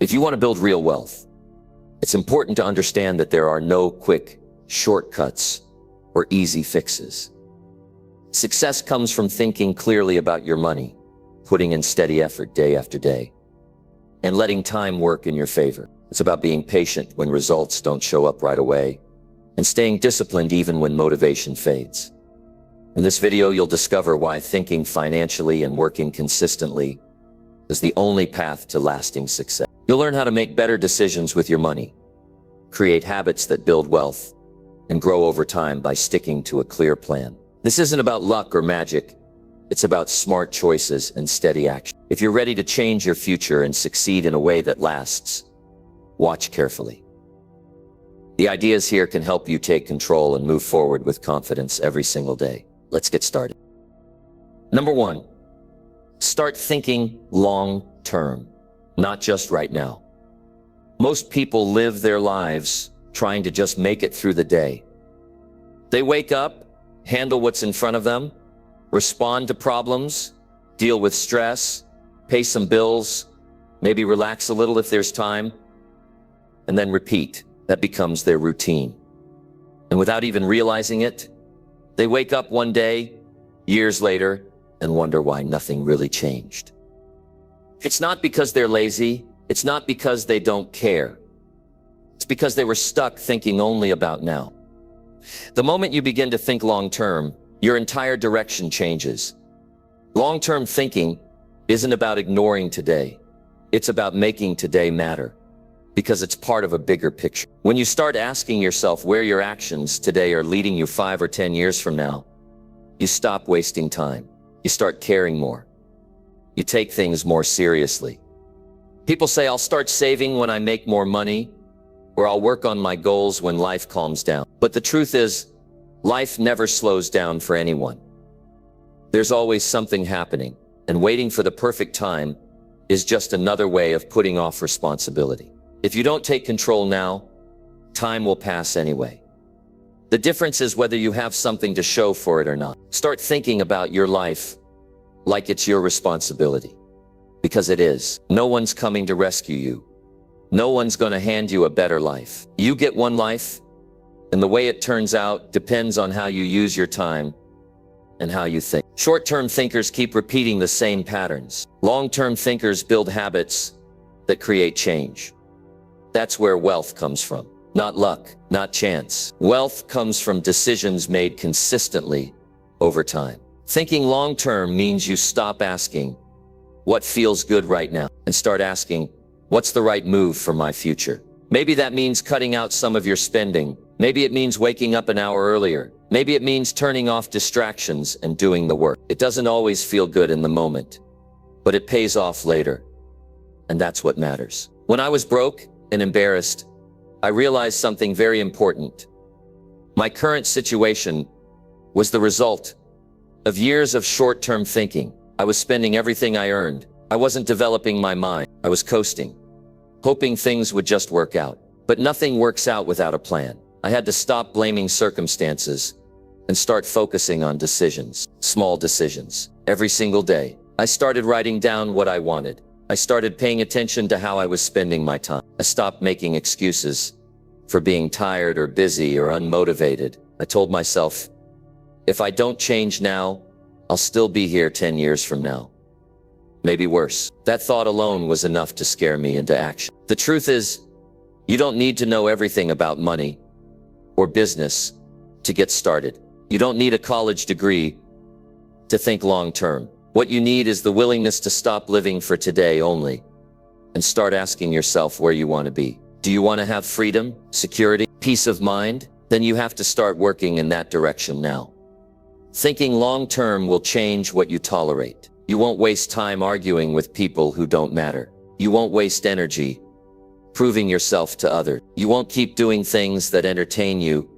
If you want to build real wealth, it's important to understand that there are no quick shortcuts or easy fixes. Success comes from thinking clearly about your money, putting in steady effort day after day, and letting time work in your favor. It's about being patient when results don't show up right away, and staying disciplined even when motivation fades. In this video, you'll discover why thinking financially and working consistently is the only path to lasting success. You'll learn how to make better decisions with your money, create habits that build wealth, and grow over time by sticking to a clear plan. This isn't about luck or magic. It's about smart choices and steady action. If you're ready to change your future and succeed in a way that lasts, watch carefully. The ideas here can help you take control and move forward with confidence every single day. Let's get started. Number 1, start thinking long-term, not just right now. Most people live their lives trying to just make it through the day. They wake up, handle what's in front of them, respond to problems, deal with stress, pay some bills, maybe relax a little if there's time, and then repeat. That becomes their routine. And without even realizing it, they wake up one day, years later, and wonder why nothing really changed. It's not because they're lazy. It's not because they don't care. It's because they were stuck thinking only about now. The moment you begin to think long-term, your entire direction changes. Long-term thinking isn't about ignoring today. It's about making today matter, because it's part of a bigger picture. When you start asking yourself where your actions today are leading you 5 or 10 years from now, you stop wasting time. You start caring more. You take things more seriously. People say, I'll start saving when I make more money, or I'll work on my goals when life calms down. But the truth is, life never slows down for anyone. There's always something happening, and waiting for the perfect time is just another way of putting off responsibility. If you don't take control now, time will pass anyway. The difference is whether you have something to show for it or not. Start thinking about your life like it's your responsibility, because it is. No one's coming to rescue you. No one's going to hand you a better life. You get one life, and the way it turns out depends on how you use your time and how you think. Short-term thinkers keep repeating the same patterns. Long-term thinkers build habits that create change. That's where wealth comes from. Not luck, not chance. Wealth comes from decisions made consistently over time. Thinking long-term means you stop asking, what feels good right now, and start asking, what's the right move for my future? Maybe that means cutting out some of your spending. Maybe it means waking up an hour earlier. Maybe it means turning off distractions and doing the work. It doesn't always feel good in the moment, but it pays off later. And that's what matters. When I was broke and embarrassed, I realized something very important. My current situation was the result of years of short-term thinking. I was spending everything I earned. I wasn't developing my mind. I was coasting, hoping things would just work out. But nothing works out without a plan. I had to stop blaming circumstances and start focusing on decisions, small decisions, every single day. I started writing down what I wanted. I started paying attention to how I was spending my time. I stopped making excuses for being tired or busy or unmotivated. I told myself, if I don't change now, I'll still be here 10 years from now. Maybe worse. That thought alone was enough to scare me into action. The truth is, you don't need to know everything about money or business to get started. You don't need a college degree to think long-term. What you need is the willingness to stop living for today only and start asking yourself where you want to be. Do you want to have freedom, security, peace of mind? Then you have to start working in that direction now. Thinking long-term will change what you tolerate. You won't waste time arguing with people who don't matter. You won't waste energy proving yourself to others. You won't keep doing things that entertain you,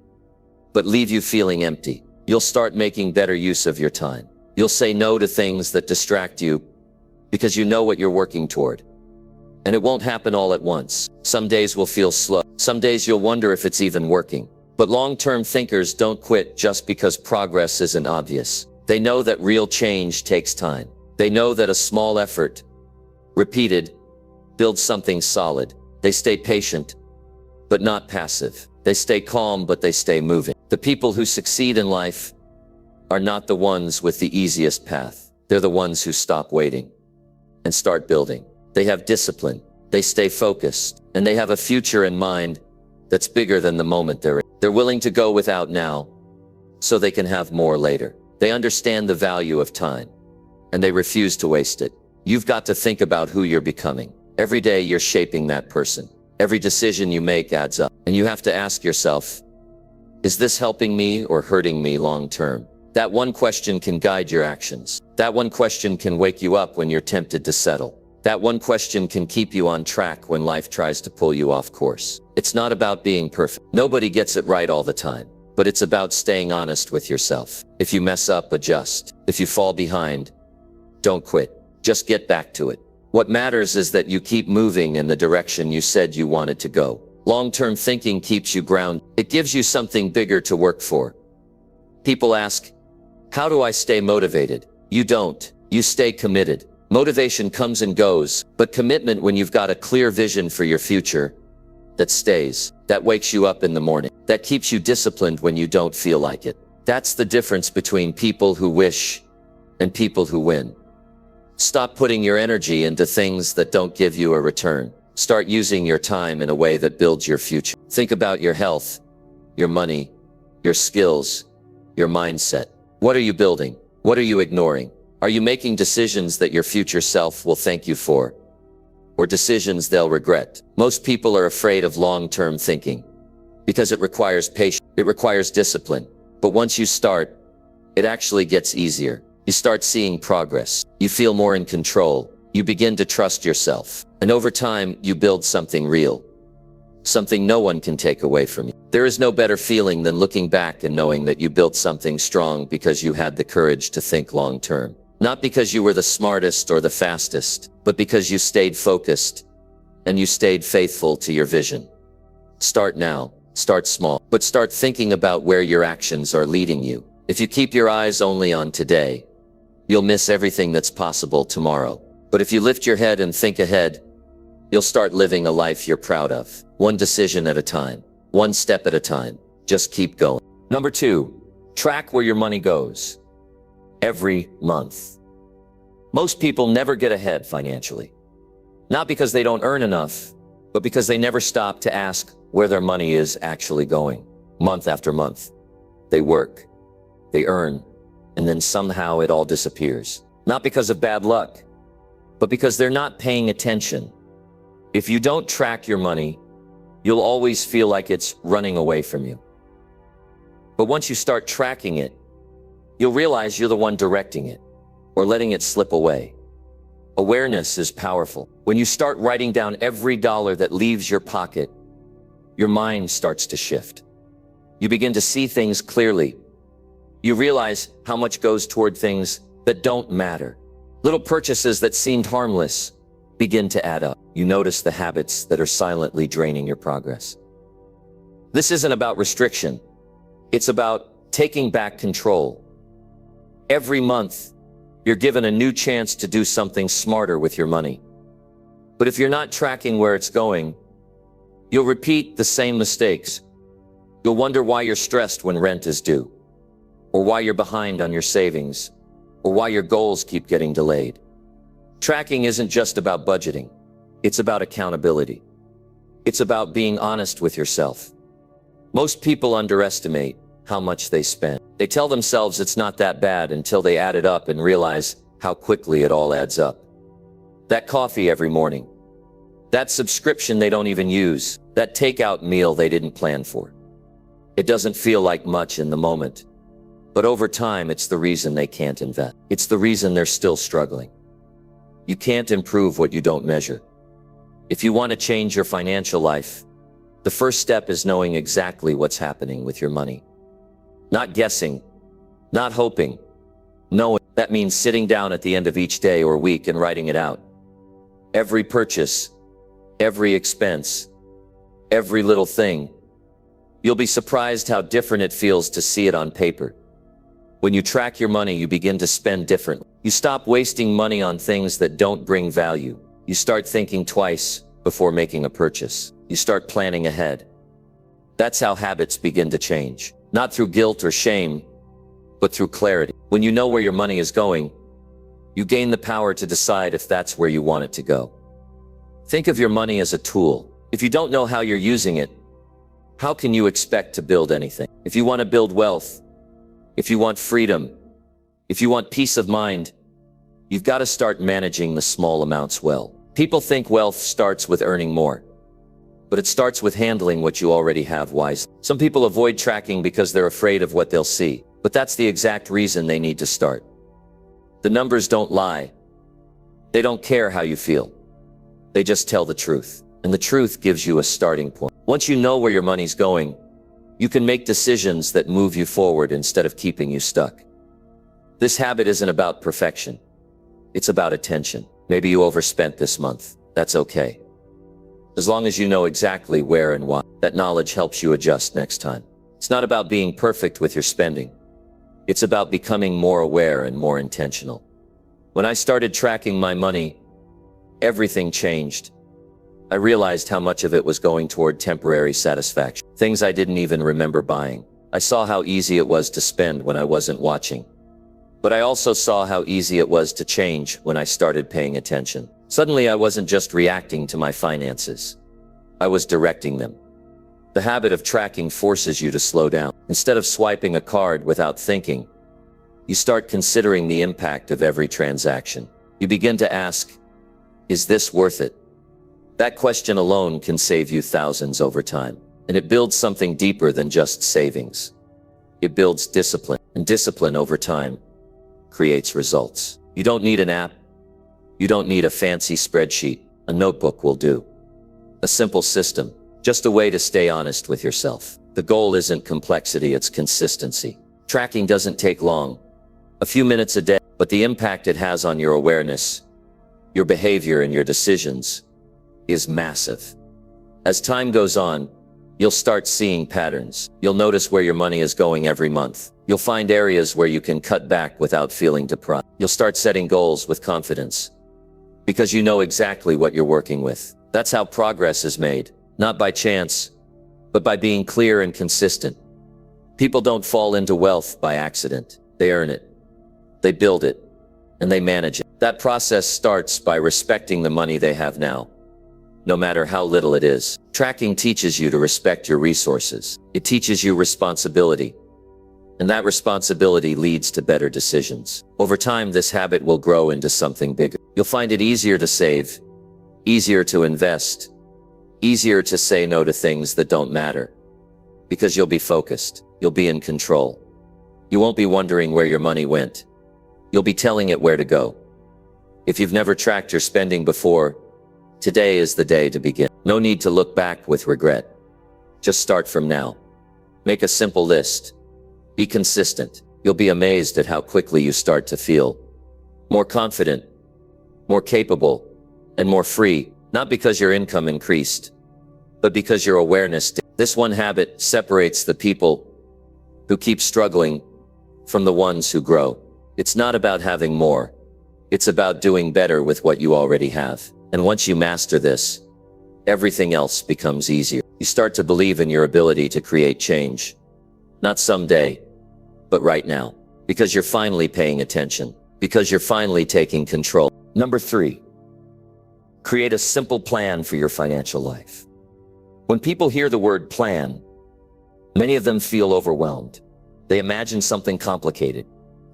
but leave you feeling empty. You'll start making better use of your time. You'll say no to things that distract you because you know what you're working toward. And it won't happen all at once. Some days will feel slow. Some days you'll wonder if it's even working. But long-term thinkers don't quit just because progress isn't obvious. They know that real change takes time. They know that a small effort repeated, build something solid. They stay patient, but not passive. They stay calm, but they stay moving. The people who succeed in life are not the ones with the easiest path. They're the ones who stop waiting and start building. They have discipline, they stay focused, and they have a future in mind that's bigger than the moment they're in. They're willing to go without now so they can have more later. They understand the value of time, and they refuse to waste it. You've got to think about who you're becoming. Every day you're shaping that person. Every decision you make adds up, and you have to ask yourself, is this helping me or hurting me long term? That one question can guide your actions. That one question can wake you up when you're tempted to settle. That one question can keep you on track when life tries to pull you off course. It's not about being perfect. Nobody gets it right all the time, but it's about staying honest with yourself. If you mess up, adjust. If you fall behind, don't quit. Just get back to it. What matters is that you keep moving in the direction you said you wanted to go. Long-term thinking keeps you grounded. It gives you something bigger to work for. People ask, how do I stay motivated? You don't. You stay committed. Motivation comes and goes, but commitment, when you've got a clear vision for your future, that stays, that wakes you up in the morning, that keeps you disciplined when you don't feel like it. That's the difference between people who wish and people who win. Stop putting your energy into things that don't give you a return. Start using your time in a way that builds your future. Think about your health, your money, your skills, your mindset. What are you building? What are you ignoring? Are you making decisions that your future self will thank you for, or decisions they'll regret? Most people are afraid of long-term thinking because it requires patience, it requires discipline. But once you start, it actually gets easier. You start seeing progress. You feel more in control. You begin to trust yourself. And over time, you build something real, something no one can take away from you. There is no better feeling than looking back and knowing that you built something strong because you had the courage to think long-term. Not because you were the smartest or the fastest, but because you stayed focused and you stayed faithful to your vision. Start now. Start small, but start thinking about where your actions are leading you. If you keep your eyes only on today, you'll miss everything that's possible tomorrow. But if you lift your head and think ahead, you'll start living a life you're proud of. One decision at a time, one step at a time. Just keep going. Number 2, track where your money goes. Every month. Most people never get ahead financially. Not because they don't earn enough, but because they never stop to ask where their money is actually going. Month after month, they work, they earn, and then somehow it all disappears. Not because of bad luck, but because they're not paying attention. If you don't track your money, you'll always feel like it's running away from you. But once you start tracking it, you'll realize you're the one directing it, or letting it slip away. Awareness is powerful. When you start writing down every dollar that leaves your pocket, your mind starts to shift. You begin to see things clearly. You realize how much goes toward things that don't matter. Little purchases that seemed harmless begin to add up. You notice the habits that are silently draining your progress. This isn't about restriction. It's about taking back control. Every month, you're given a new chance to do something smarter with your money. But if you're not tracking where it's going, you'll repeat the same mistakes. You'll wonder why you're stressed when rent is due, or why you're behind on your savings, or why your goals keep getting delayed. Tracking isn't just about budgeting. It's about accountability. It's about being honest with yourself. Most people underestimate how much they spend. They tell themselves it's not that bad until they add it up and realize how quickly it all adds up. That coffee every morning, that subscription they don't even use, that takeout meal they didn't plan for. It doesn't feel like much in the moment, but over time it's the reason they can't invest. It's the reason they're still struggling. You can't improve what you don't measure. If you want to change your financial life, the first step is knowing exactly what's happening with your money. Not guessing, not hoping, knowing. That means sitting down at the end of each day or week and writing it out. Every purchase, every expense, every little thing. You'll be surprised how different it feels to see it on paper. When you track your money, you begin to spend differently. You stop wasting money on things that don't bring value. You start thinking twice before making a purchase. You start planning ahead. That's how habits begin to change. Not through guilt or shame, but through clarity. When you know where your money is going, you gain the power to decide if that's where you want it to go. Think of your money as a tool. If you don't know how you're using it, how can you expect to build anything? If you want to build wealth, if you want freedom, if you want peace of mind, you've got to start managing the small amounts well. People think wealth starts with earning more, but it starts with handling what you already have wisely. Some people avoid tracking because they're afraid of what they'll see, but that's the exact reason they need to start. The numbers don't lie. They don't care how you feel. They just tell the truth, and the truth gives you a starting point. Once you know where your money's going, you can make decisions that move you forward instead of keeping you stuck. This habit isn't about perfection. It's about attention. Maybe you overspent this month. That's okay. As long as you know exactly where and why, that knowledge helps you adjust next time. It's not about being perfect with your spending. It's about becoming more aware and more intentional. When I started tracking my money, everything changed. I realized how much of it was going toward temporary satisfaction, things I didn't even remember buying. I saw how easy it was to spend when I wasn't watching. But I also saw how easy it was to change when I started paying attention. Suddenly, I wasn't just reacting to my finances. I was directing them. The habit of tracking forces you to slow down. Instead of swiping a card without thinking, you start considering the impact of every transaction. You begin to ask, is this worth it? That question alone can save you thousands over time. And it builds something deeper than just savings. It builds discipline, and discipline over time creates results. You don't need an app. You don't need a fancy spreadsheet. A notebook will do. A simple system, just a way to stay honest with yourself. The goal isn't complexity, it's consistency. Tracking doesn't take long, a few minutes a day, but the impact it has on your awareness, your behavior, and your decisions is massive. As time goes on, you'll start seeing patterns. You'll notice where your money is going every month. You'll find areas where you can cut back without feeling deprived. You'll start setting goals with confidence because you know exactly what you're working with. That's how progress is made, not by chance, but by being clear and consistent. People don't fall into wealth by accident. They earn it, they build it, and they manage it. That process starts by respecting the money they have now, no matter how little it is. Tracking teaches you to respect your resources. It teaches you responsibility. And that responsibility leads to better decisions. Over time, this habit will grow into something bigger. You'll find it easier to save, easier to invest, easier to say no to things that don't matter. Because you'll be focused. You'll be in control. You won't be wondering where your money went. You'll be telling it where to go. If you've never tracked your spending before, today is the day to begin. No need to look back with regret. Just start from now. Make a simple list. Be consistent. You'll be amazed at how quickly you start to feel more confident, more capable, and more free, not because your income increased, but because your awareness did. This one habit separates the people who keep struggling from the ones who grow. It's not about having more. It's about doing better with what you already have. And once you master this, everything else becomes easier. You start to believe in your ability to create change. Not someday, but right now. Because you're finally paying attention. Because you're finally taking control. Number 3, create a simple plan for your financial life. When people hear the word plan, many of them feel overwhelmed. They imagine something complicated,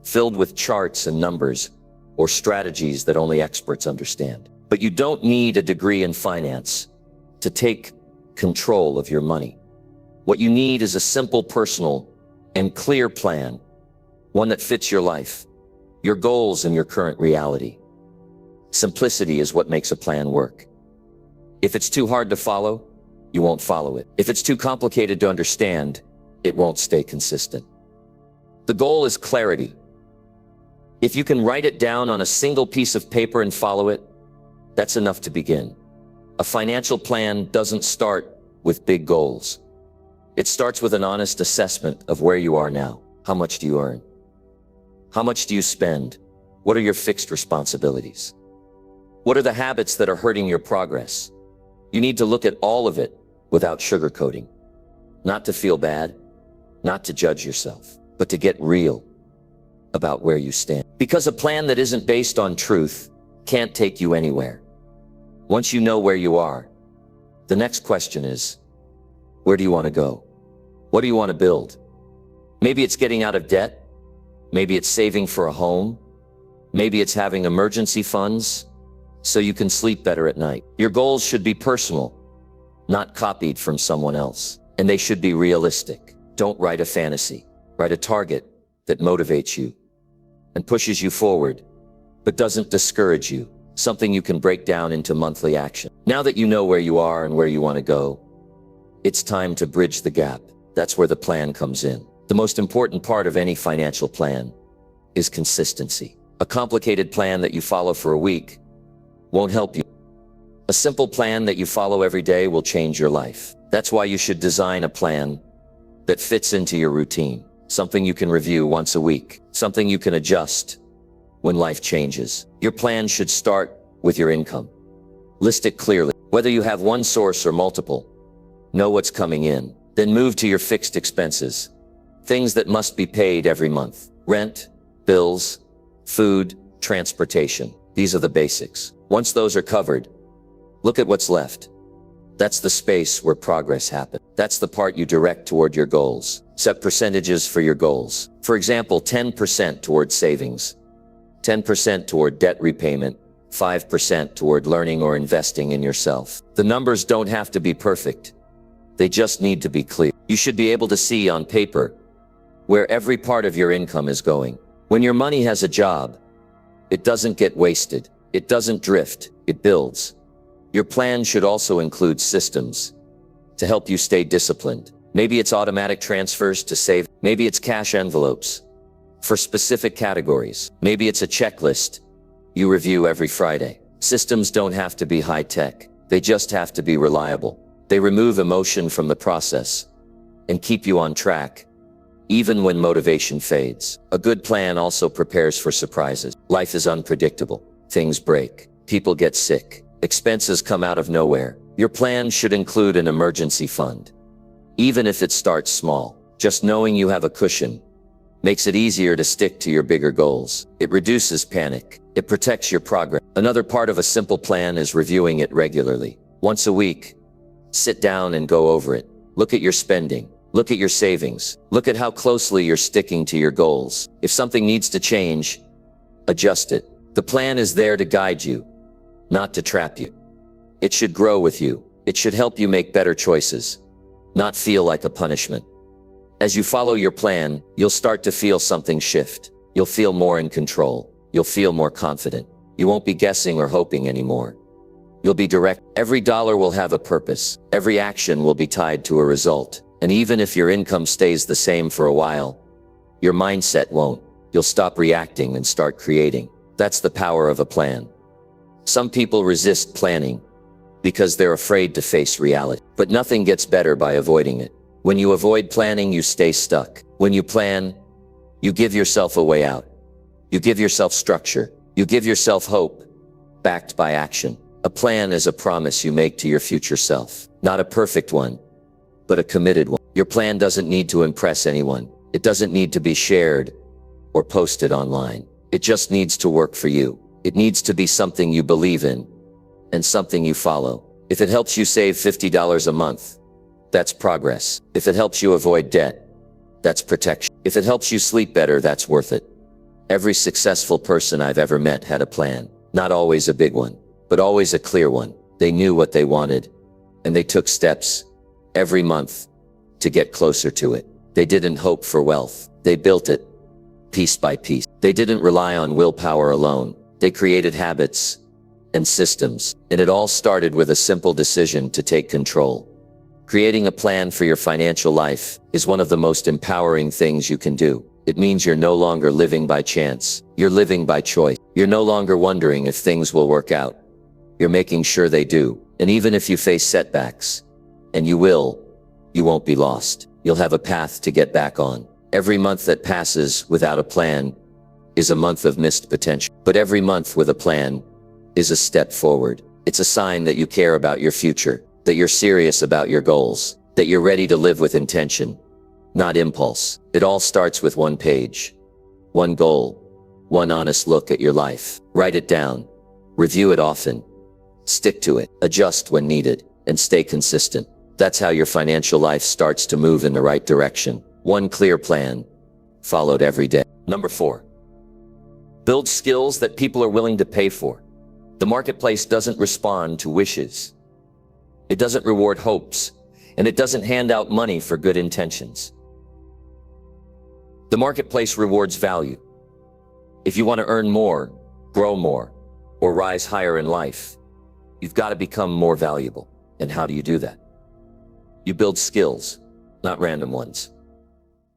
filled with charts and numbers, or strategies that only experts understand. But you don't need a degree in finance to take control of your money. What you need is a simple, personal, and clear plan, one that fits your life, your goals, and your current reality. Simplicity is what makes a plan work. If it's too hard to follow, you won't follow it. If it's too complicated to understand, it won't stay consistent. The goal is clarity. If you can write it down on a single piece of paper and follow it, that's enough to begin. A financial plan doesn't start with big goals. It starts with an honest assessment of where you are now. How much do you earn? How much do you spend? What are your fixed responsibilities? What are the habits that are hurting your progress? You need to look at all of it without sugarcoating. Not to feel bad, not to judge yourself, but to get real about where you stand. Because a plan that isn't based on truth can't take you anywhere. Once you know where you are, the next question is, where do you want to go? What do you want to build? Maybe it's getting out of debt. Maybe it's saving for a home. Maybe it's having emergency funds so you can sleep better at night. Your goals should be personal, not copied from someone else. And they should be realistic. Don't write a fantasy. Write a target that motivates you and pushes you forward, but doesn't discourage you. Something you can break down into monthly action. Now that you know where you are and where you want to go, it's time to bridge the gap. That's where the plan comes in. The most important part of any financial plan is consistency. A complicated plan that you follow for a week won't help you. A simple plan that you follow every day will change your life. That's why you should design a plan that fits into your routine. Something you can review once a week. Something you can adjust when life changes. Your plan should start with your income. List it clearly. Whether you have one source or multiple, know what's coming in. Then move to your fixed expenses. Things that must be paid every month. Rent, bills, food, transportation. These are the basics. Once those are covered, look at what's left. That's the space where progress happens. That's the part you direct toward your goals. Set percentages for your goals. For example, 10% toward savings, 10% toward debt repayment, 5% toward learning or investing in yourself. The numbers don't have to be perfect. They just need to be clear. You should be able to see on paper where every part of your income is going. When your money has a job, it doesn't get wasted. It doesn't drift. It builds. Your plan should also include systems to help you stay disciplined. Maybe it's automatic transfers to save. Maybe it's cash envelopes for specific categories. Maybe it's a checklist you review every Friday. Systems don't have to be high-tech. They just have to be reliable. They remove emotion from the process and keep you on track, even when motivation fades. A good plan also prepares for surprises. Life is unpredictable. Things break. People get sick. Expenses come out of nowhere. Your plan should include an emergency fund. Even if it starts small, just knowing you have a cushion makes it easier to stick to your bigger goals. It reduces panic. It protects your progress. Another part of a simple plan is reviewing it regularly. Once a week, sit down and go over it. Look at your spending. Look at your savings. Look at how closely you're sticking to your goals. If something needs to change, adjust it. The plan is there to guide you, not to trap you. It should grow with you. It should help you make better choices, not feel like a punishment. As you follow your plan, you'll start to feel something shift. You'll feel more in control. You'll feel more confident. You won't be guessing or hoping anymore. You'll be direct. Every dollar will have a purpose. Every action will be tied to a result. And even if your income stays the same for a while, your mindset won't. You'll stop reacting and start creating. That's the power of a plan. Some people resist planning because they're afraid to face reality. But nothing gets better by avoiding it. When you avoid planning, you stay stuck. When you plan, you give yourself a way out. You give yourself structure. You give yourself hope, backed by action. A plan is a promise you make to your future self. Not a perfect one, but a committed one. Your plan doesn't need to impress anyone. It doesn't need to be shared or posted online. It just needs to work for you. It needs to be something you believe in and something you follow. If it helps you save $50 a month, that's progress. If it helps you avoid debt, that's protection. If it helps you sleep better, that's worth it. Every successful person I've ever met had a plan. Not always a big one, but always a clear one. They knew what they wanted, and they took steps every month to get closer to it. They didn't hope for wealth. They built it piece by piece. They didn't rely on willpower alone. They created habits and systems, and it all started with a simple decision to take control. Creating a plan for your financial life is one of the most empowering things you can do. It means you're no longer living by chance. You're living by choice. You're no longer wondering if things will work out. You're making sure they do. And even if you face setbacks, and you will, you won't be lost. You'll have a path to get back on. Every month that passes without a plan is a month of missed potential. But every month with a plan is a step forward. It's a sign that you care about your future, that you're serious about your goals, that you're ready to live with intention, not impulse. It all starts with one page, one goal, one honest look at your life. Write it down, review it often, stick to it, adjust when needed, and stay consistent. That's how your financial life starts to move in the right direction. One clear plan, followed every day. Number 4, build skills that people are willing to pay for. The marketplace doesn't respond to wishes. It doesn't reward hopes, and it doesn't hand out money for good intentions. The marketplace rewards value. If you want to earn more, grow more, or rise higher in life, you've got to become more valuable. And how do you do that? You build skills, not random ones.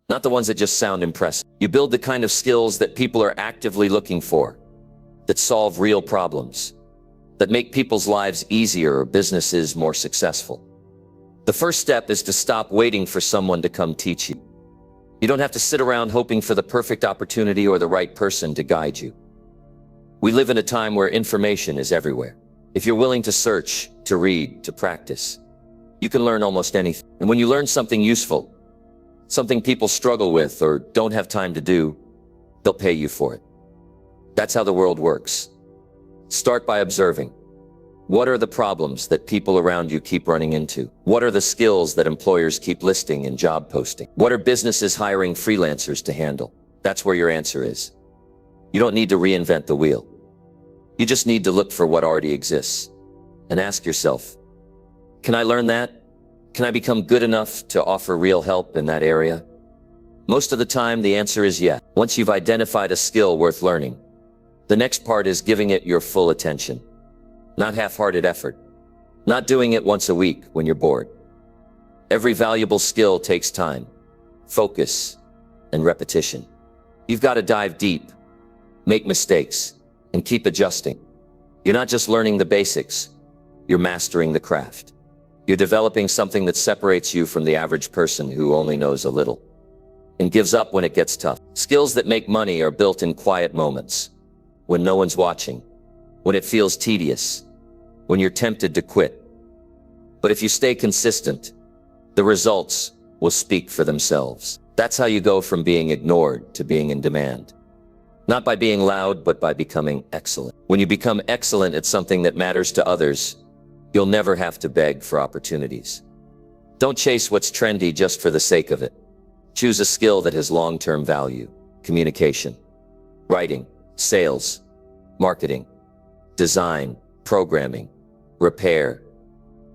Not the ones that just sound impressive. You build the kind of skills that people are actively looking for, that solve real problems, that make people's lives easier or businesses more successful. The first step is to stop waiting for someone to come teach you. You don't have to sit around hoping for the perfect opportunity or the right person to guide you. We live in a time where information is everywhere. If you're willing to search, to read, to practice, you can learn almost anything. And when you learn something useful, something people struggle with or don't have time to do, they'll pay you for it. That's how the world works. Start by observing. What are the problems that people around you keep running into? What are the skills that employers keep listing in job posting? What are businesses hiring freelancers to handle? That's where your answer is. You don't need to reinvent the wheel. You just need to look for what already exists and ask yourself, can I learn that? Can I become good enough to offer real help in that area? Most of the time, the answer is yes. Once you've identified a skill worth learning, the next part is giving it your full attention. Not half-hearted effort. Not doing it once a week when you're bored. Every valuable skill takes time, focus, and repetition. You've got to dive deep, make mistakes, and keep adjusting. You're not just learning the basics, you're mastering the craft. You're developing something that separates you from the average person who only knows a little and gives up when it gets tough. Skills that make money are built in quiet moments, when no one's watching, when it feels tedious, when you're tempted to quit. But if you stay consistent, the results will speak for themselves. That's how you go from being ignored to being in demand. Not by being loud, but by becoming excellent. When you become excellent at something that matters to others, you'll never have to beg for opportunities. Don't chase what's trendy just for the sake of it. Choose a skill that has long-term value. Communication, writing, sales, marketing, design, programming, repair,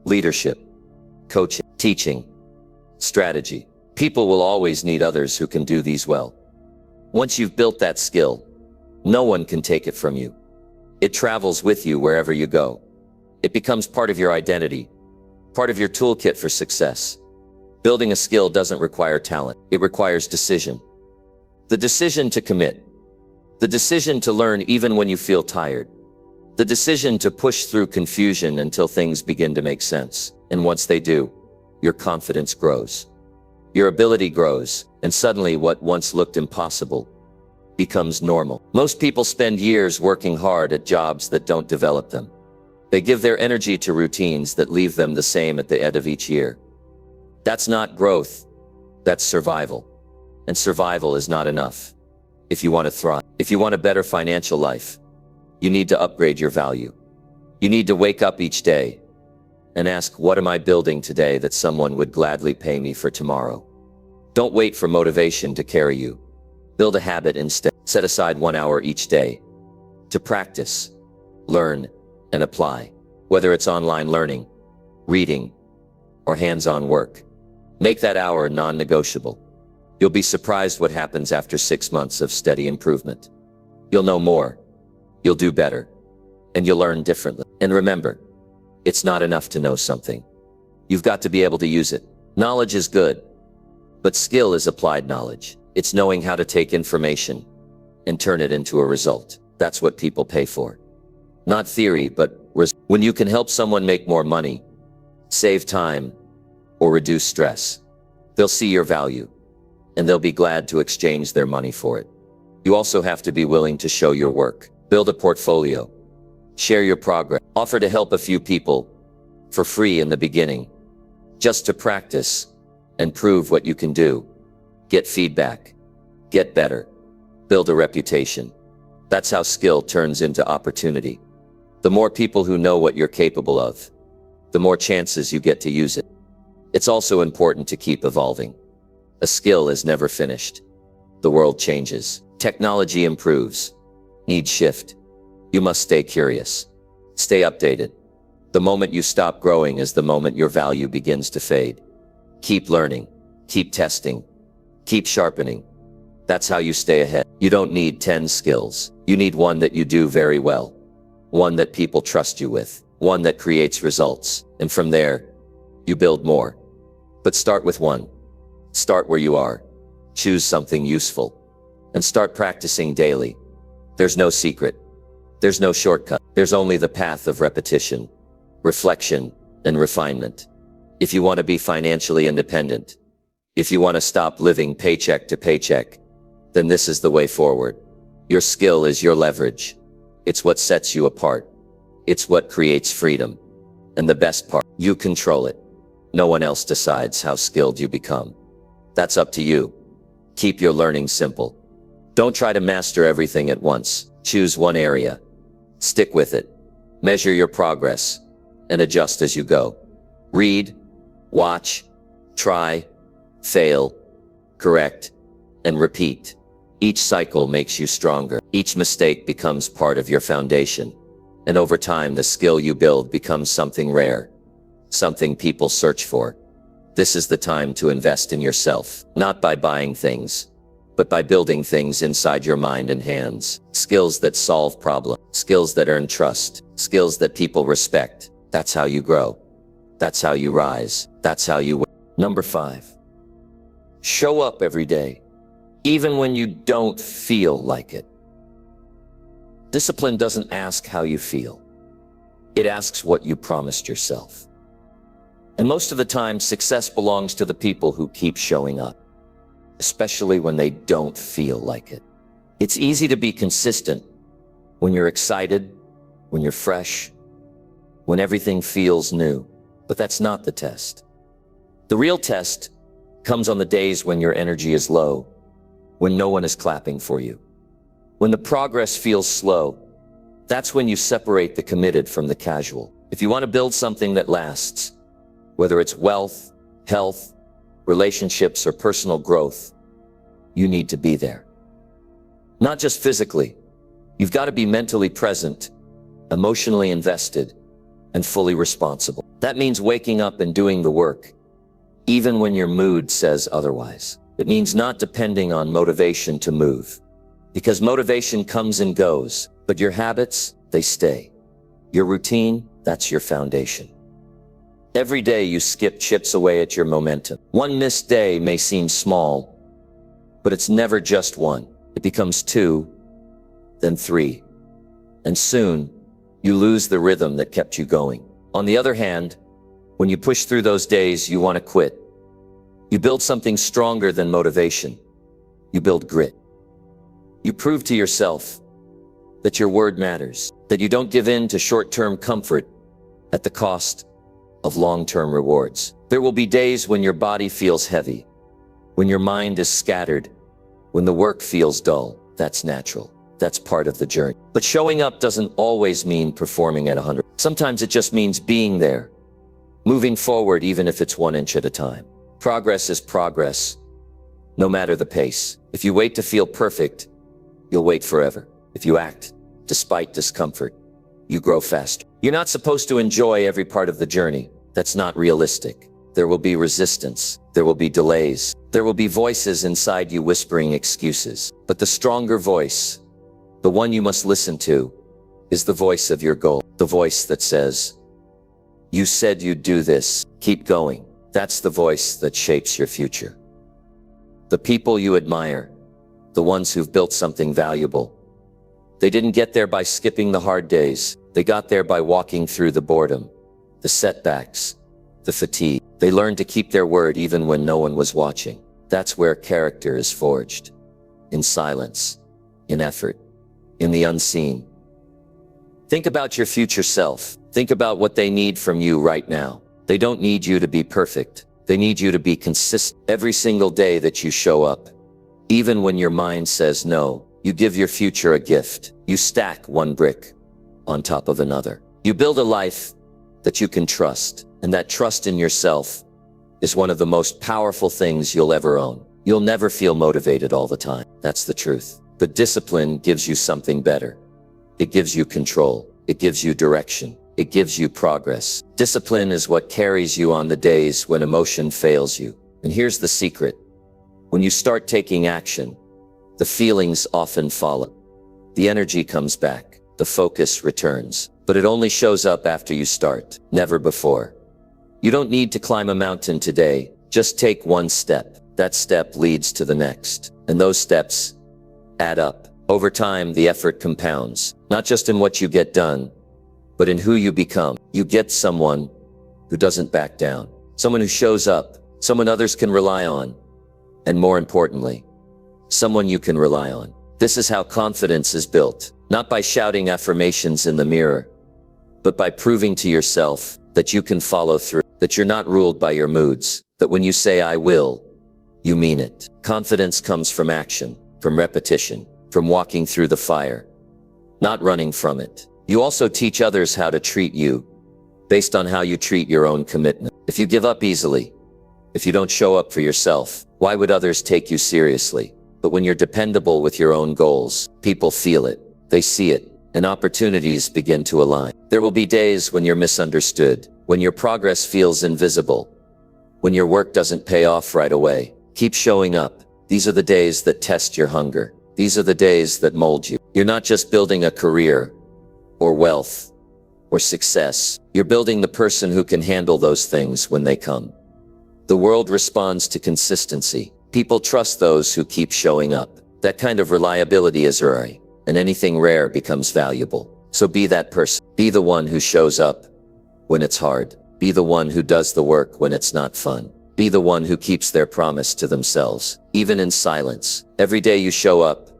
leadership, coaching, teaching, strategy. People will always need others who can do these well. Once you've built that skill, no one can take it from you. It travels with you wherever you go. It becomes part of your identity, part of your toolkit for success. Building a skill doesn't require talent. It requires decision. The decision to commit. The decision to learn even when you feel tired. The decision to push through confusion until things begin to make sense. And once they do, your confidence grows. Your ability grows, and suddenly what once looked impossible becomes normal. Most people spend years working hard at jobs that don't develop them. They give their energy to routines that leave them the same at the end of each year. That's not growth, that's survival. And survival is not enough if you want to thrive. If you want a better financial life, you need to upgrade your value. You need to wake up each day and ask, what am I building today that someone would gladly pay me for tomorrow? Don't wait for motivation to carry you. Build a habit instead. Set aside 1 hour each day to practice, learn, and apply. Whether it's online learning, reading, or hands-on work, make that hour non-negotiable. You'll be surprised what happens after 6 months of steady improvement. You'll know more, you'll do better, and you'll learn differently. And remember, it's not enough to know something. You've got to be able to use it. Knowledge is good, but skill is applied knowledge. It's knowing how to take information and turn it into a result. That's what people pay for. Not theory, but when you can help someone make more money, save time, or reduce stress, they'll see your value, and they'll be glad to exchange their money for it. You also have to be willing to show your work. Build a portfolio. Share your progress. Offer to help a few people for free in the beginning, just to practice and prove what you can do. Get feedback. Get better. Build a reputation. That's how skill turns into opportunity. The more people who know what you're capable of, the more chances you get to use it. It's also important to keep evolving. A skill is never finished. The world changes. Technology improves. Needs shift. You must stay curious. Stay updated. The moment you stop growing is the moment your value begins to fade. Keep learning. Keep testing. Keep sharpening. That's how you stay ahead. You don't need 10 skills. You need one that you do very well. One that people trust you with. One that creates results. And from there, you build more. But start with one. Start where you are. Choose something useful. And start practicing daily. There's no secret. There's no shortcut. There's only the path of repetition, reflection, and refinement. If you want to be financially independent, if you want to stop living paycheck to paycheck, then this is the way forward. Your skill is your leverage. It's what sets you apart. It's what creates freedom. And the best part, you control it. No one else decides how skilled you become. That's up to you. Keep your learning simple. Don't try to master everything at once. Choose one area. Stick with it. Measure your progress and adjust as you go. Read, watch, try, fail, correct, and repeat. Each cycle makes you stronger. Each mistake becomes part of your foundation. And over time, the skill you build becomes something rare, something people search for. This is the time to invest in yourself, not by buying things, but by building things inside your mind and hands. Skills that solve problems, skills that earn trust, skills that people respect. That's how you grow. That's how you rise. That's how you win. Number 5. Show up every day, even when you don't feel like it. Discipline doesn't ask how you feel. It asks what you promised yourself. And most of the time, success belongs to the people who keep showing up, especially when they don't feel like it. It's easy to be consistent when you're excited, when you're fresh, when everything feels new. But that's not the test. The real test comes on the days when your energy is low, when no one is clapping for you. When the progress feels slow, that's when you separate the committed from the casual. If you want to build something that lasts, whether it's wealth, health, relationships, or personal growth, you need to be there. Not just physically. You've got to be mentally present, emotionally invested, and fully responsible. That means waking up and doing the work, even when your mood says otherwise. It means not depending on motivation to move, because motivation comes and goes, but your habits, they stay. Your routine, that's your foundation. Every day you skip chips away at your momentum. One missed day may seem small, but it's never just one. It becomes 2, then 3, and soon you lose the rhythm that kept you going. On the other hand, when you push through those days you want to quit, you build something stronger than motivation. You build grit. You prove to yourself that your word matters, that you don't give in to short-term comfort at the cost of long-term rewards. There will be days when your body feels heavy, when your mind is scattered, when the work feels dull. That's natural. That's part of the journey. But showing up doesn't always mean performing at 100. Sometimes it just means being there, moving forward even if it's 1 inch at a time. Progress is progress, no matter the pace. If you wait to feel perfect, you'll wait forever. If you act despite discomfort, you grow faster. You're not supposed to enjoy every part of the journey. That's not realistic. There will be resistance. There will be delays. There will be voices inside you whispering excuses. But the stronger voice, the one you must listen to, is the voice of your goal. The voice that says, "You said you'd do this. Keep going." That's the voice that shapes your future. The people you admire, the ones who've built something valuable, they didn't get there by skipping the hard days. They got there by walking through the boredom, the setbacks, the fatigue. They learned to keep their word even when no one was watching. That's where character is forged. In silence, in effort, in the unseen. Think about your future self. Think about what they need from you right now. They don't need you to be perfect. They need you to be consistent every single day that you show up. Even when your mind says no, you give your future a gift. You stack one brick on top of another. You build a life that you can trust, and that trust in yourself is one of the most powerful things you'll ever own. You'll never feel motivated all the time. That's the truth. But discipline gives you something better. It gives you control. It gives you direction. It gives you progress. Discipline is what carries you on the days when emotion fails you. And here's the secret. When you start taking action, the feelings often follow. The energy comes back. The focus returns. But it only shows up after you start, never before. You don't need to climb a mountain today. Just take one step. That step leads to the next. And those steps add up. Over time, the effort compounds, not just in what you get done, but in who you become. You get someone who doesn't back down, someone who shows up, someone others can rely on, and more importantly, someone you can rely on. This is how confidence is built, not by shouting affirmations in the mirror, but by proving to yourself that you can follow through, that you're not ruled by your moods, that when you say I will, you mean it. Confidence comes from action, from repetition, from walking through the fire, not running from it. You also teach others how to treat you based on how you treat your own commitment. If you give up easily, if you don't show up for yourself, why would others take you seriously? But when you're dependable with your own goals, people feel it, they see it, and opportunities begin to align. There will be days when you're misunderstood, when your progress feels invisible, when your work doesn't pay off right away. Keep showing up. These are the days that test your hunger. These are the days that mold you. You're not just building a career, or wealth, or success. You're building the person who can handle those things when they come. The world responds to consistency. People trust those who keep showing up. That kind of reliability is rare, and anything rare becomes valuable. So be that person. Be the one who shows up when it's hard. Be the one who does the work when it's not fun. Be the one who keeps their promise to themselves, even in silence. Every day you show up,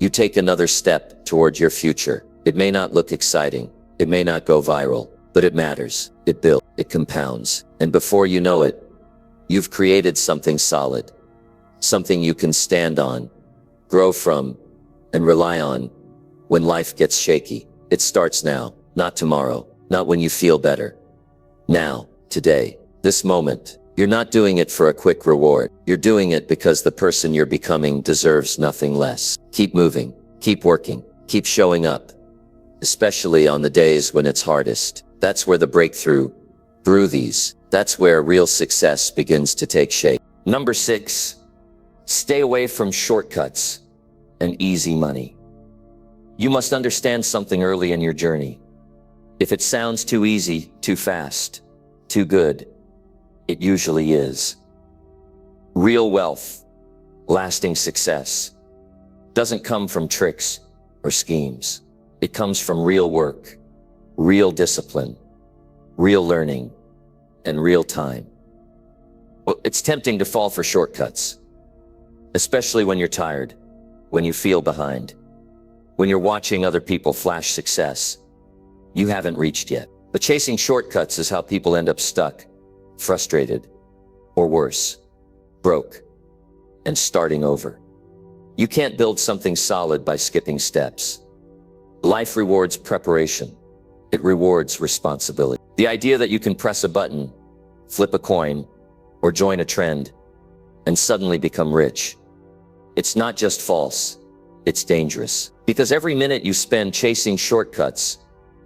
you take another step toward your future. It may not look exciting, it may not go viral, but it matters. It builds, it compounds, and before you know it, you've created something solid, something you can stand on, grow from, and rely on when life gets shaky. It starts now, not tomorrow, not when you feel better. Now, today, this moment. You're not doing it for a quick reward. You're doing it because the person you're becoming deserves nothing less. Keep moving, keep working, keep showing up, especially on the days when it's hardest. That's where the breakthrough, through these, that's where real success begins to take shape. Number 6, stay away from shortcuts and easy money. You must understand something early in your journey. If it sounds too easy, too fast, too good, it usually is. Real wealth, lasting success, doesn't come from tricks or schemes. It comes from real work, real discipline, real learning, and real time. Well, it's tempting to fall for shortcuts, especially when you're tired, when you feel behind, when you're watching other people flash success you haven't reached yet. But chasing shortcuts is how people end up stuck, frustrated, or worse, broke, and starting over. You can't build something solid by skipping steps. Life rewards preparation. It rewards responsibility. The idea that you can press a button, flip a coin, or join a trend, and suddenly become rich. It's not just false, it's dangerous. Because every minute you spend chasing shortcuts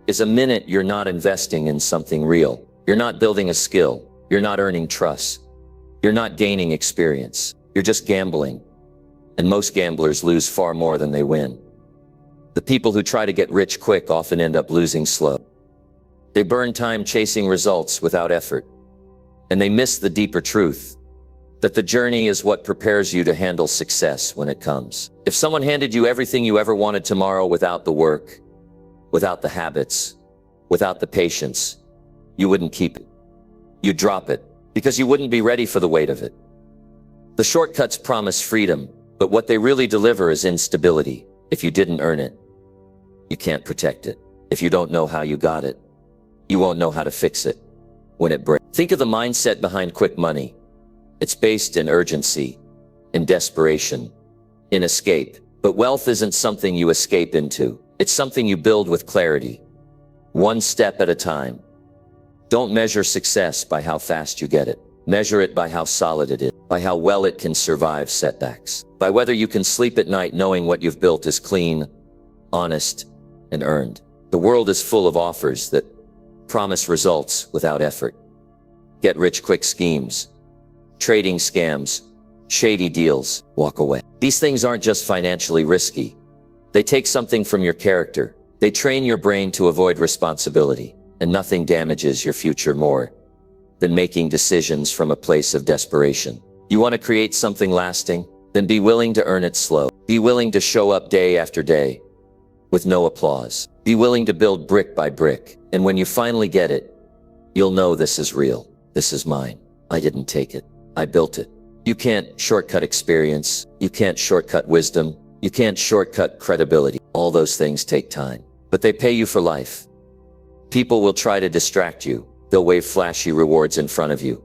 is a minute you're not investing in something real. You're not building a skill. You're not earning trust. You're not gaining experience. You're just gambling. And most gamblers lose far more than they win. The people who try to get rich quick often end up losing slow. They burn time chasing results without effort. And they miss the deeper truth that the journey is what prepares you to handle success when it comes. If someone handed you everything you ever wanted tomorrow without the work, without the habits, without the patience, you wouldn't keep it. You'd drop it because you wouldn't be ready for the weight of it. The shortcuts promise freedom, but what they really deliver is instability. If you didn't earn it, you can't protect it. If you don't know how you got it, you won't know how to fix it when it breaks. Think of the mindset behind quick money. It's based in urgency, in desperation, in escape. But wealth isn't something you escape into. It's something you build with clarity, one step at a time. Don't measure success by how fast you get it. Measure it by how solid it is, by how well it can survive setbacks, by whether you can sleep at night knowing what you've built is clean, honest, and earned. The world is full of offers that promise results without effort. Get-rich-quick schemes, trading scams, shady deals. Walk away. These things aren't just financially risky. They take something from your character. They train your brain to avoid responsibility, and nothing damages your future more than making decisions from a place of desperation. You want to create something lasting? Then be willing to earn it slow. Be willing to show up day after day with no applause. Be willing to build brick by brick. And when you finally get it, you'll know this is real. This is mine. I didn't take it. I built it. You can't shortcut experience. You can't shortcut wisdom. You can't shortcut credibility. All those things take time, but they pay you for life. People will try to distract you. They'll wave flashy rewards in front of you,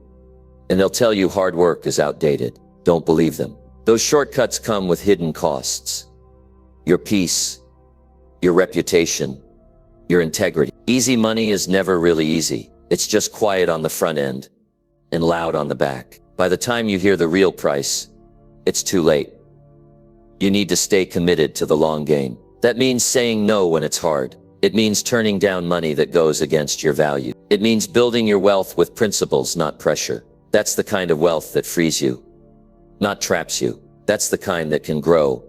and they'll tell you hard work is outdated. Don't believe them. Those shortcuts come with hidden costs. Your peace, your reputation, your integrity. Easy money is never really easy. It's just quiet on the front end and loud on the back. By the time you hear the real price, it's too late. You need to stay committed to the long game. That means saying no when it's hard. It means turning down money that goes against your value. It means building your wealth with principles, not pressure. That's the kind of wealth that frees you, not traps you. That's the kind that can grow,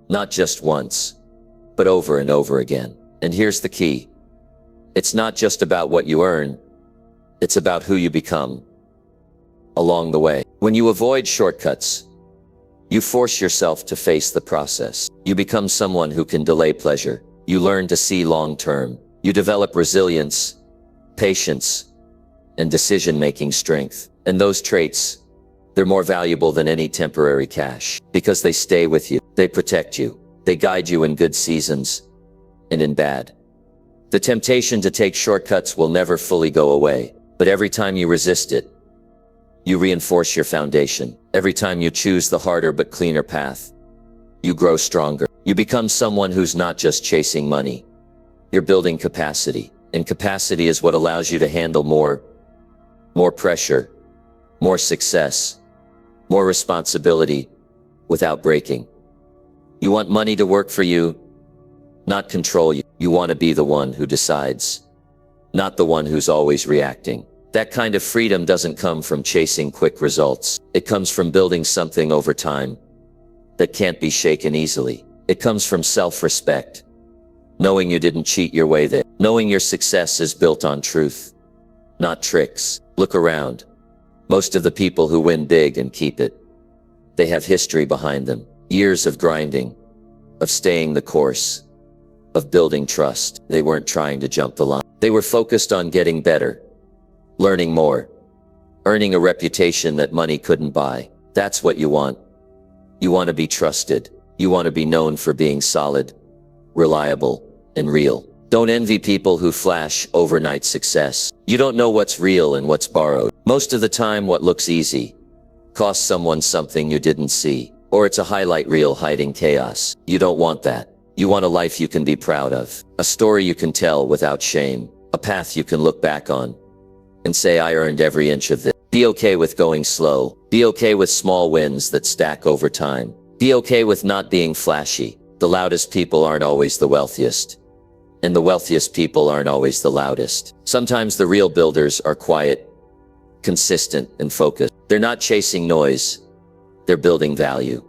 not just once, but over and over again. And here's the key. It's not just about what you earn. It's about who you become along the way. When you avoid shortcuts, you force yourself to face the process. You become someone who can delay pleasure. You learn to see long term. You develop resilience, patience, and decision-making strength. And those traits, they're more valuable than any temporary cash because they stay with you. They protect you. They guide you in good seasons and in bad. The temptation to take shortcuts will never fully go away, but every time you resist it, you reinforce your foundation. Every time you choose the harder but cleaner path, you grow stronger. You become someone who's not just chasing money. You're building capacity, and capacity is what allows you to handle more pressure, more success, more responsibility without breaking. You want money to work for you, not control you. You want to be the one who decides, not the one who's always reacting. That kind of freedom doesn't come from chasing quick results. It comes from building something over time that can't be shaken easily. It comes from self-respect, knowing you didn't cheat your way there, knowing your success is built on truth, not tricks. Look around. Most of the people who win big and keep it, they have history behind them. Years of grinding, of staying the course, of building trust. They weren't trying to jump the line. They were focused on getting better, learning more, earning a reputation that money couldn't buy. That's what you want. You want to be trusted. You want to be known for being solid, reliable, and real. Don't envy people who flash overnight success. You don't know what's real and what's borrowed. Most of the time, what looks easy costs someone something you didn't see, or it's a highlight reel hiding chaos. You don't want that. You want a life you can be proud of, a story you can tell without shame, a path you can look back on and say, I earned every inch of this. Be okay with going slow. Be okay with small wins that stack over time. Be okay with not being flashy. The loudest people aren't always the wealthiest, and the wealthiest people aren't always the loudest. Sometimes the real builders are quiet, consistent, and focused. They're not chasing noise. They're building value.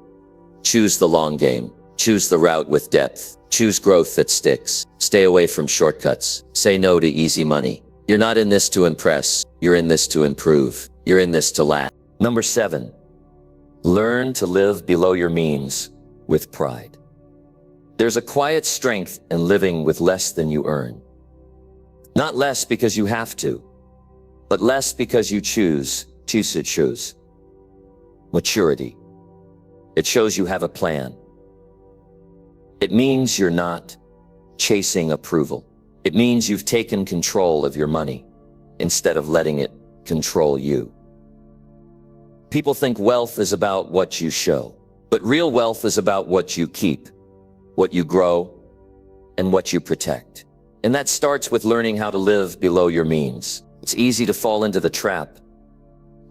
Choose the long game. Choose the route with depth. Choose growth that sticks. Stay away from shortcuts. Say no to easy money. You're not in this to impress. You're in this to improve. You're in this to last. Number 7, learn to live below your means with pride. There's a quiet strength in living with less than you earn. Not less because you have to, but less because you choose to choose. Maturity. It shows you have a plan. It means you're not chasing approval. It means you've taken control of your money instead of letting it control you. People think wealth is about what you show, but real wealth is about what you keep, what you grow, and what you protect. And that starts with learning how to live below your means. It's easy to fall into the trap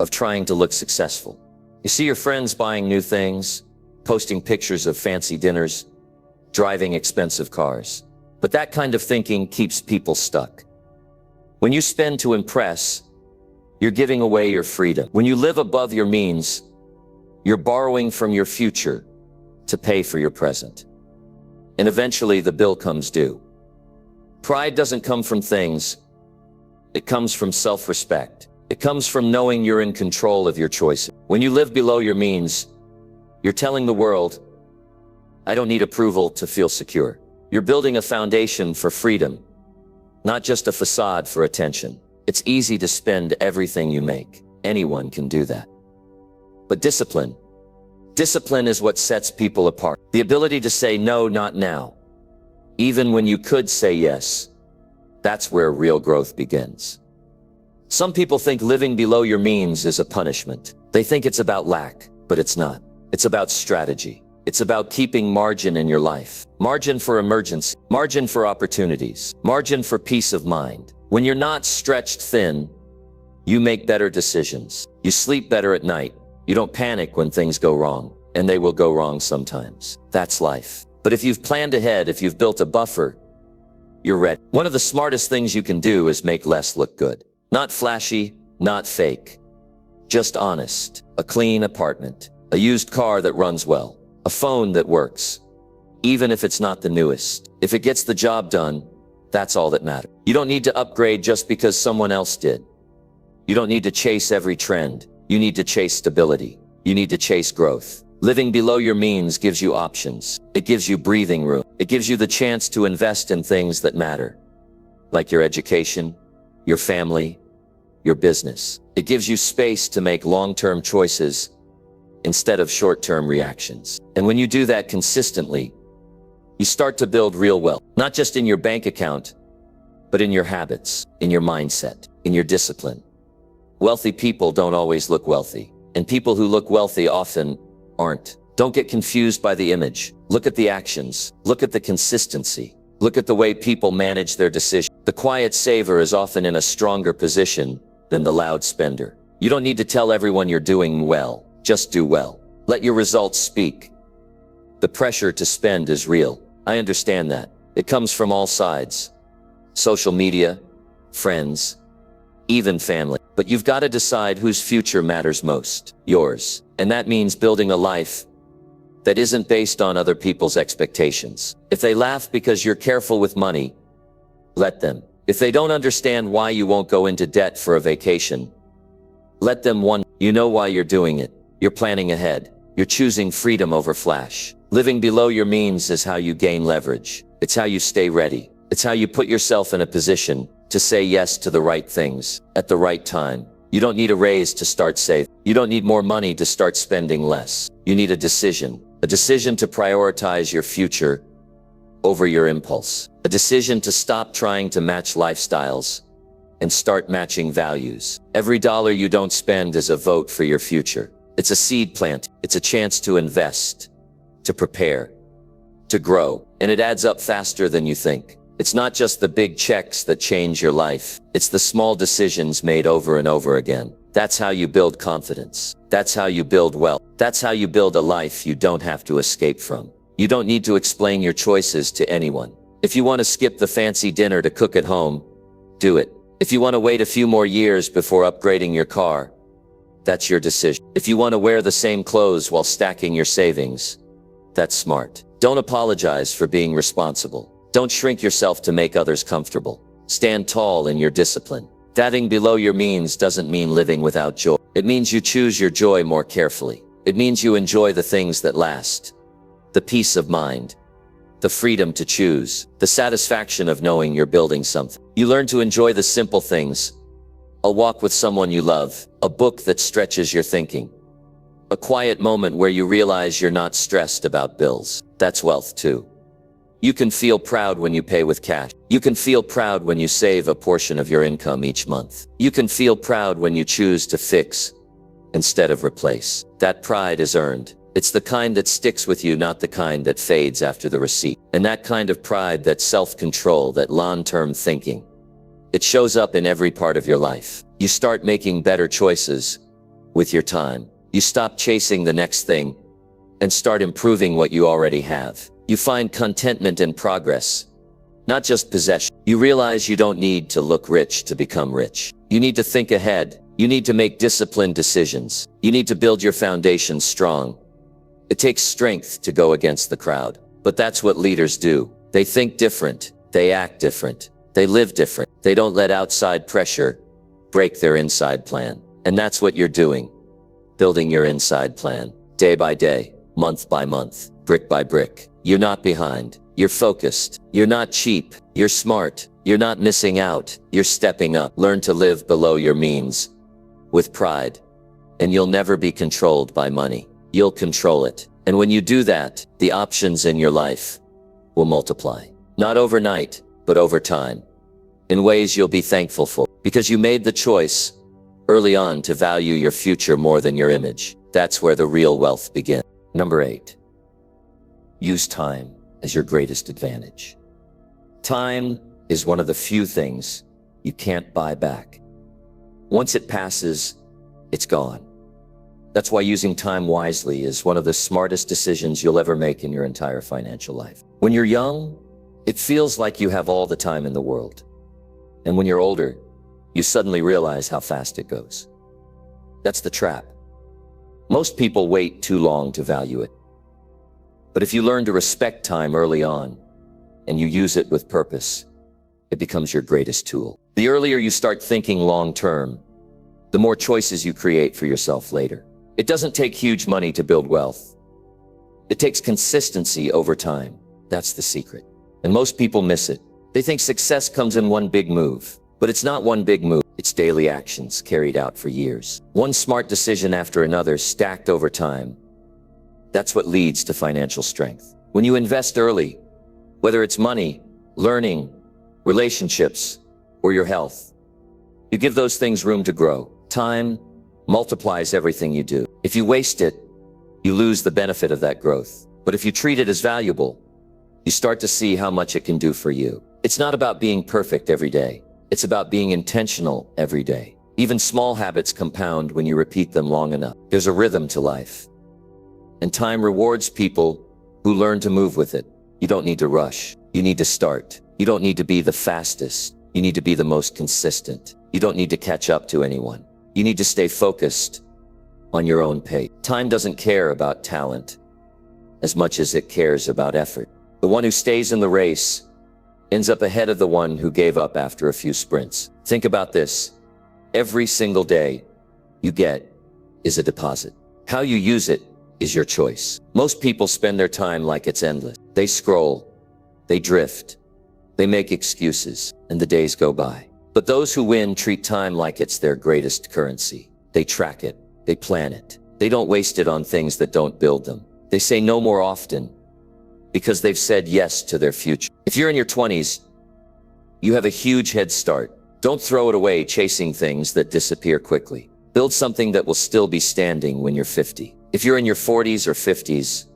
of trying to look successful. You see your friends buying new things, posting pictures of fancy dinners, driving expensive cars. But that kind of thinking keeps people stuck. When you spend to impress, you're giving away your freedom. When you live above your means, you're borrowing from your future to pay for your present. And eventually the bill comes due. Pride doesn't come from things. It comes from self-respect. It comes from knowing you're in control of your choices. When you live below your means, you're telling the world, I don't need approval to feel secure. You're building a foundation for freedom, not just a facade for attention. It's easy to spend everything you make. Anyone can do that. But discipline is what sets people apart. The ability to say no, not now, even when you could say yes. That's where real growth begins. Some people think living below your means is a punishment. They think it's about lack, but it's not. It's about strategy. It's about keeping margin in your life. Margin for emergency, margin for opportunities, margin for peace of mind. When you're not stretched thin, you make better decisions. You sleep better at night. You don't panic when things go wrong, and they will go wrong sometimes. That's life. But if you've planned ahead, if you've built a buffer, you're ready. One of the smartest things you can do is make less look good. Not flashy, not fake. Just honest. A clean apartment. A used car that runs well. A phone that works. Even if it's not the newest. If it gets the job done, that's all that matters. You don't need to upgrade just because someone else did. You don't need to chase every trend. You need to chase stability. You need to chase growth. Living below your means gives you options. It gives you breathing room. It gives you the chance to invest in things that matter, like your education, your family, your business. It gives you space to make long-term choices instead of short-term reactions. And when you do that consistently, you start to build real wealth, not just in your bank account, but in your habits, in your mindset, in your discipline. Wealthy people don't always look wealthy, and people who look wealthy often aren't. Don't get confused by the image. Look at the actions. Look at the consistency. Look at the way people manage their decisions. The quiet saver is often in a stronger position than the loud spender. You don't need to tell everyone you're doing well. Just do well. Let your results speak. The pressure to spend is real. I understand that. It comes from all sides. Social media, friends, even family. But you've got to decide whose future matters most. Yours. And that means building a life that isn't based on other people's expectations. If they laugh because you're careful with money, let them. If they don't understand why you won't go into debt for a vacation, let them wonder. You know why you're doing it. You're planning ahead. You're choosing freedom over flash. Living below your means is how you gain leverage. It's how you stay ready. It's how you put yourself in a position to say yes to the right things at the right time. You don't need a raise to start saving. You don't need more money to start spending less. You need a decision to prioritize your future over your impulse. A decision to stop trying to match lifestyles and start matching values. Every dollar you don't spend is a vote for your future. It's a seed plant. It's a chance to invest, to prepare, to grow. And it adds up faster than you think. It's not just the big checks that change your life. It's the small decisions made over and over again. That's how you build confidence. That's how you build wealth. That's how you build a life you don't have to escape from. You don't need to explain your choices to anyone. If you want to skip the fancy dinner to cook at home, do it. If you want to wait a few more years before upgrading your car, that's your decision. If you want to wear the same clothes while stacking your savings, that's smart. Don't apologize for being responsible. Don't shrink yourself to make others comfortable. Stand tall in your discipline. Living below your means doesn't mean living without joy. It means you choose your joy more carefully. It means you enjoy the things that last. The peace of mind. The freedom to choose. The satisfaction of knowing you're building something. You learn to enjoy the simple things. A walk with someone you love. A book that stretches your thinking. A quiet moment where you realize you're not stressed about bills. That's wealth too. You can feel proud when you pay with cash. You can feel proud when you save a portion of your income each month. You can feel proud when you choose to fix instead of replace. That pride is earned. It's the kind that sticks with you, not the kind that fades after the receipt. And that kind of pride, that self-control, that long-term thinking, it shows up in every part of your life. You start making better choices with your time. You stop chasing the next thing and start improving what you already have. You find contentment in progress, not just possession. You realize you don't need to look rich to become rich. You need to think ahead. You need to make disciplined decisions. You need to build your foundation strong. It takes strength to go against the crowd, but that's what leaders do. They think different. They act different. They live different. They don't let outside pressure break their inside plan. And that's what you're doing. Building your inside plan. Day by day, month by month, brick by brick. You're not behind. You're focused. You're not cheap. You're smart. You're not missing out. You're stepping up. Learn to live below your means with pride. And you'll never be controlled by money. You'll control it. And when you do that, the options in your life will multiply. Not overnight, but over time. In ways you'll be thankful for. Because you made the choice early on to value your future more than your image. That's where the real wealth begins. Number 8. Use time as your greatest advantage. Time is one of the few things you can't buy back. Once it passes, it's gone. That's why using time wisely is one of the smartest decisions you'll ever make in your entire financial life. When you're young, it feels like you have all the time in the world. And when you're older, you suddenly realize how fast it goes. That's the trap. Most people wait too long to value it. But if you learn to respect time early on, and you use it with purpose, it becomes your greatest tool. The earlier you start thinking long-term, the more choices you create for yourself later. It doesn't take huge money to build wealth. It takes consistency over time. That's the secret. And most people miss it. They think success comes in one big move. But it's not one big move. It's daily actions carried out for years. One smart decision after another, stacked over time. That's what leads to financial strength. When you invest early, whether it's money, learning, relationships, or your health, you give those things room to grow. Time multiplies everything you do. If you waste it, you lose the benefit of that growth. But if you treat it as valuable, you start to see how much it can do for you. It's not about being perfect every day. It's about being intentional every day. Even small habits compound when you repeat them long enough. There's a rhythm to life. And time rewards people who learn to move with it. You don't need to rush. You need to start. You don't need to be the fastest. You need to be the most consistent. You don't need to catch up to anyone. You need to stay focused on your own pace. Time doesn't care about talent as much as it cares about effort. The one who stays in the race ends up ahead of the one who gave up after a few sprints. Think about this. Every single day you get is a deposit. How you use it is your choice. Most people spend their time like it's endless. They scroll, they drift, they make excuses, and the days go by. But those who win treat time like it's their greatest currency. They track it, they plan it. They don't waste it on things that don't build them. They say no more often because they've said yes to their future. If you're in your 20s, you have a huge head start. Don't throw it away chasing things that disappear quickly. Build something that will still be standing when you're 50. If you're in your 40s or 50s,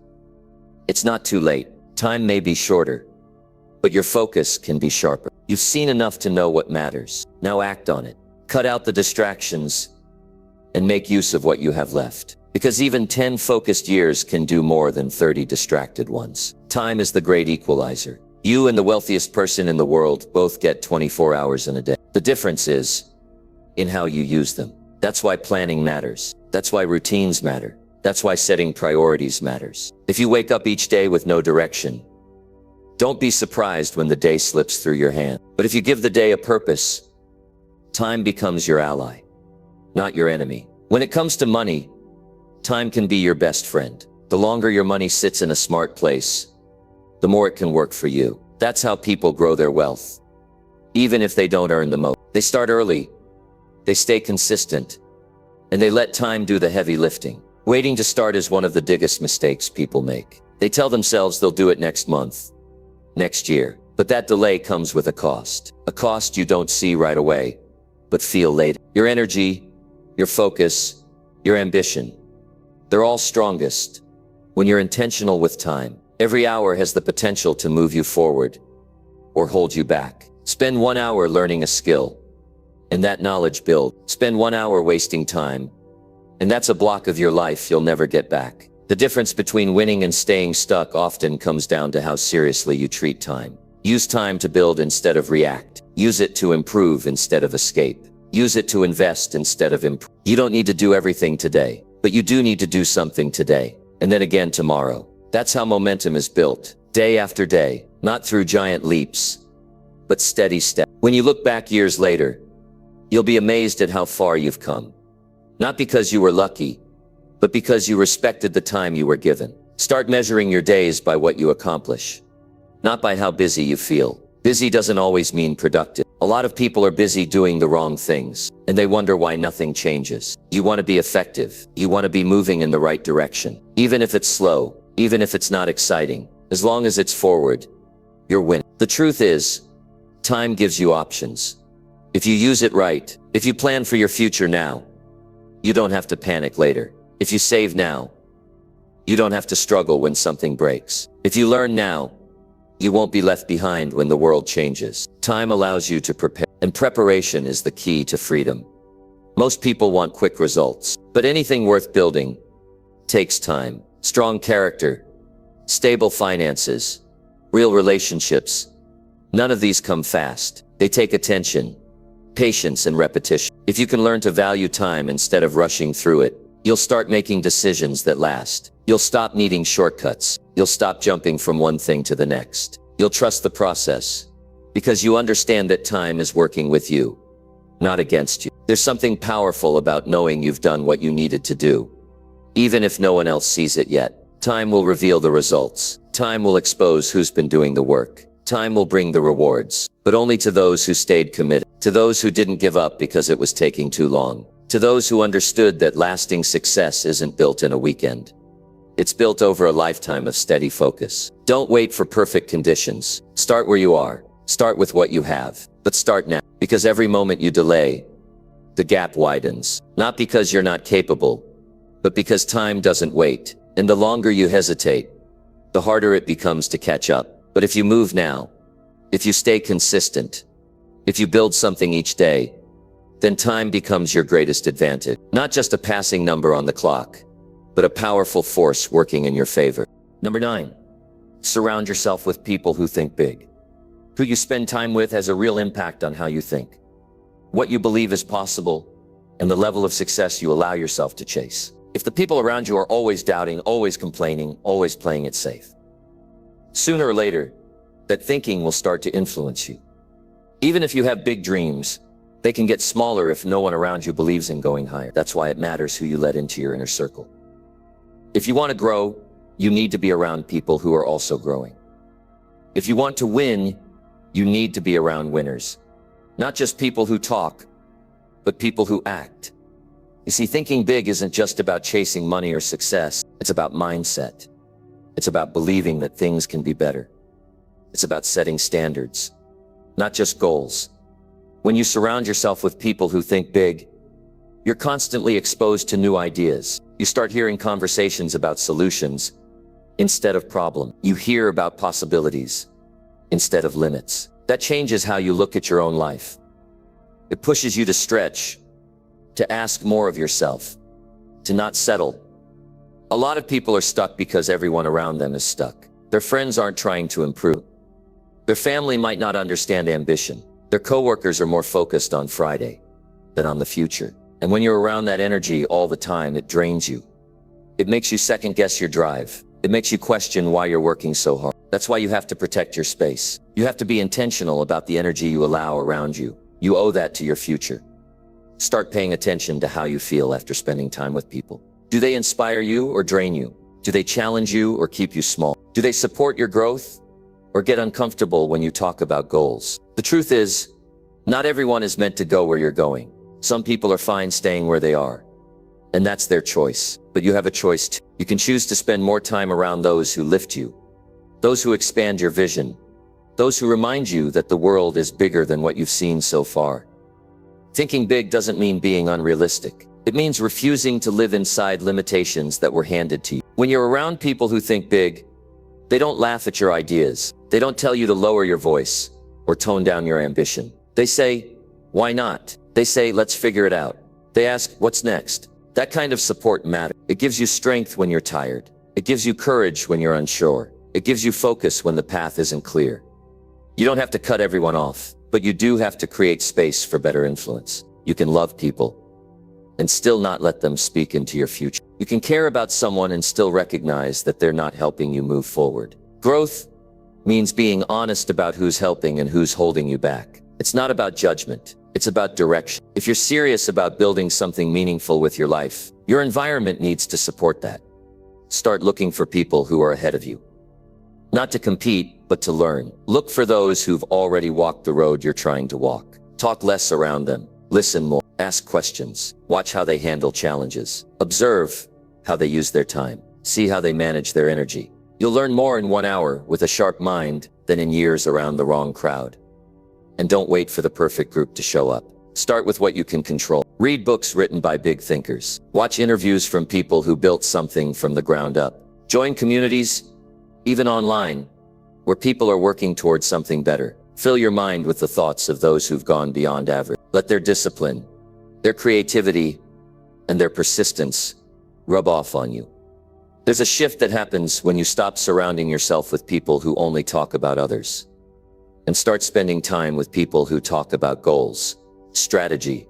it's not too late. Time may be shorter, but your focus can be sharper. You've seen enough to know what matters. Now act on it. Cut out the distractions and make use of what you have left. Because even 10 focused years can do more than 30 distracted ones. Time is the great equalizer. You and the wealthiest person in the world both get 24 hours in a day. The difference is in how you use them. That's why planning matters. That's why routines matter. That's why setting priorities matters. If you wake up each day with no direction, don't be surprised when the day slips through your hand. But if you give the day a purpose, time becomes your ally, not your enemy. When it comes to money, time can be your best friend. The longer your money sits in a smart place, the more it can work for you. That's how people grow their wealth. Even if they don't earn the most. They start early, they stay consistent, and they let time do the heavy lifting. Waiting to start is one of the biggest mistakes people make. They tell themselves they'll do it next month, next year. But that delay comes with a cost you don't see right away, but feel later. Your energy, your focus, your ambition, they're all strongest when you're intentional with time. Every hour has the potential to move you forward or hold you back. Spend 1 hour learning a skill, and that knowledge builds. Spend 1 hour wasting time, and that's a block of your life you'll never get back. The difference between winning and staying stuck often comes down to how seriously you treat time. Use time to build instead of react. Use it to improve instead of escape. Use it to invest instead of improve. You don't need to do everything today, but you do need to do something today, and then again tomorrow. That's how momentum is built, day after day, not through giant leaps, but steady steps. When you look back years later, you'll be amazed at how far you've come. Not because you were lucky, but because you respected the time you were given. Start measuring your days by what you accomplish, not by how busy you feel. Busy doesn't always mean productive. A lot of people are busy doing the wrong things, and they wonder why nothing changes. You want to be effective. You want to be moving in the right direction. Even if it's slow, even if it's not exciting, as long as it's forward, you're winning. The truth is, time gives you options. If you use it right, if you plan for your future now, you don't have to panic later. If you save now, you don't have to struggle when something breaks. If you learn now, you won't be left behind when the world changes. Time allows you to prepare, and preparation is the key to freedom. Most people want quick results, but anything worth building takes time. Strong character, stable finances, real relationships, none of these come fast. They take attention, patience, and repetition. If you can learn to value time instead of rushing through it, you'll start making decisions that last. You'll stop needing shortcuts. You'll stop jumping from one thing to the next. You'll trust the process because you understand that time is working with you, not against you. There's something powerful about knowing you've done what you needed to do, even if no one else sees it yet. Time will reveal the results. Time will expose who's been doing the work. Time will bring the rewards, but only to those who stayed committed, to those who didn't give up because it was taking too long, to those who understood that lasting success isn't built in a weekend. It's built over a lifetime of steady focus. Don't wait for perfect conditions. Start where you are. Start with what you have. But start now, because every moment you delay, the gap widens. Not because you're not capable, but because time doesn't wait. And the longer you hesitate, the harder it becomes to catch up. But if you move now, if you stay consistent, if you build something each day, then time becomes your greatest advantage. Not just a passing number on the clock, but a powerful force working in your favor. Number 9, surround yourself with people who think big. Who you spend time with has a real impact on how you think, what you believe is possible, and the level of success you allow yourself to chase. If the people around you are always doubting, always complaining, always playing it safe, sooner or later, that thinking will start to influence you. Even if you have big dreams, they can get smaller if no one around you believes in going higher. That's why it matters who you let into your inner circle. If you want to grow, you need to be around people who are also growing. If you want to win, you need to be around winners. Not just people who talk, but people who act. You see, thinking big isn't just about chasing money or success. It's about mindset. It's about believing that things can be better. It's about setting standards, not just goals. When you surround yourself with people who think big, you're constantly exposed to new ideas. You start hearing conversations about solutions instead of problems. You hear about possibilities instead of limits. That changes how you look at your own life. It pushes you to stretch, to ask more of yourself, to not settle. A lot of people are stuck because everyone around them is stuck. Their friends aren't trying to improve. Their family might not understand ambition. Their coworkers are more focused on Friday than on the future. And when you're around that energy all the time, it drains you. It makes you second guess your drive. It makes you question why you're working so hard. That's why you have to protect your space. You have to be intentional about the energy you allow around you. You owe that to your future. Start paying attention to how you feel after spending time with people. Do they inspire you or drain you? Do they challenge you or keep you small? Do they support your growth or get uncomfortable when you talk about goals? The truth is, not everyone is meant to go where you're going. Some people are fine staying where they are, and that's their choice. But you have a choice too. You can choose to spend more time around those who lift you, those who expand your vision, Those who remind you that the world is bigger than what you've seen so far. Thinking big doesn't mean being unrealistic. It means refusing to live inside limitations that were handed to you. When you're around people who think big, they don't laugh at your ideas. They don't tell you to lower your voice or tone down your ambition. They say, why not? They say, let's figure it out. They ask, what's next? That kind of support matters. It gives you strength when you're tired. It gives you courage when you're unsure. It gives you focus when the path isn't clear. You don't have to cut everyone off, but you do have to create space for better influence. You can love people and still not let them speak into your future. You can care about someone and still recognize that they're not helping you move forward. Growth means being honest about who's helping and who's holding you back. It's not about judgment. It's about direction. If you're serious about building something meaningful with your life, your environment needs to support that. Start looking for people who are ahead of you. Not to compete, but to learn. Look for those who've already walked the road you're trying to walk. Talk less around them. Listen more. Ask questions. Watch how they handle challenges. Observe how they use their time. See how they manage their energy. You'll learn more in 1 hour with a sharp mind than in years around the wrong crowd. And don't wait for the perfect group to show up. Start with what you can control. Read books written by big thinkers. Watch interviews from people who built something from the ground up. Join communities, even online, where people are working towards something better. Fill your mind with the thoughts of those who've gone beyond average. Let their discipline, their creativity, and their persistence rub off on you. There's a shift that happens when you stop surrounding yourself with people who only talk about others and start spending time with people who talk about goals, strategy,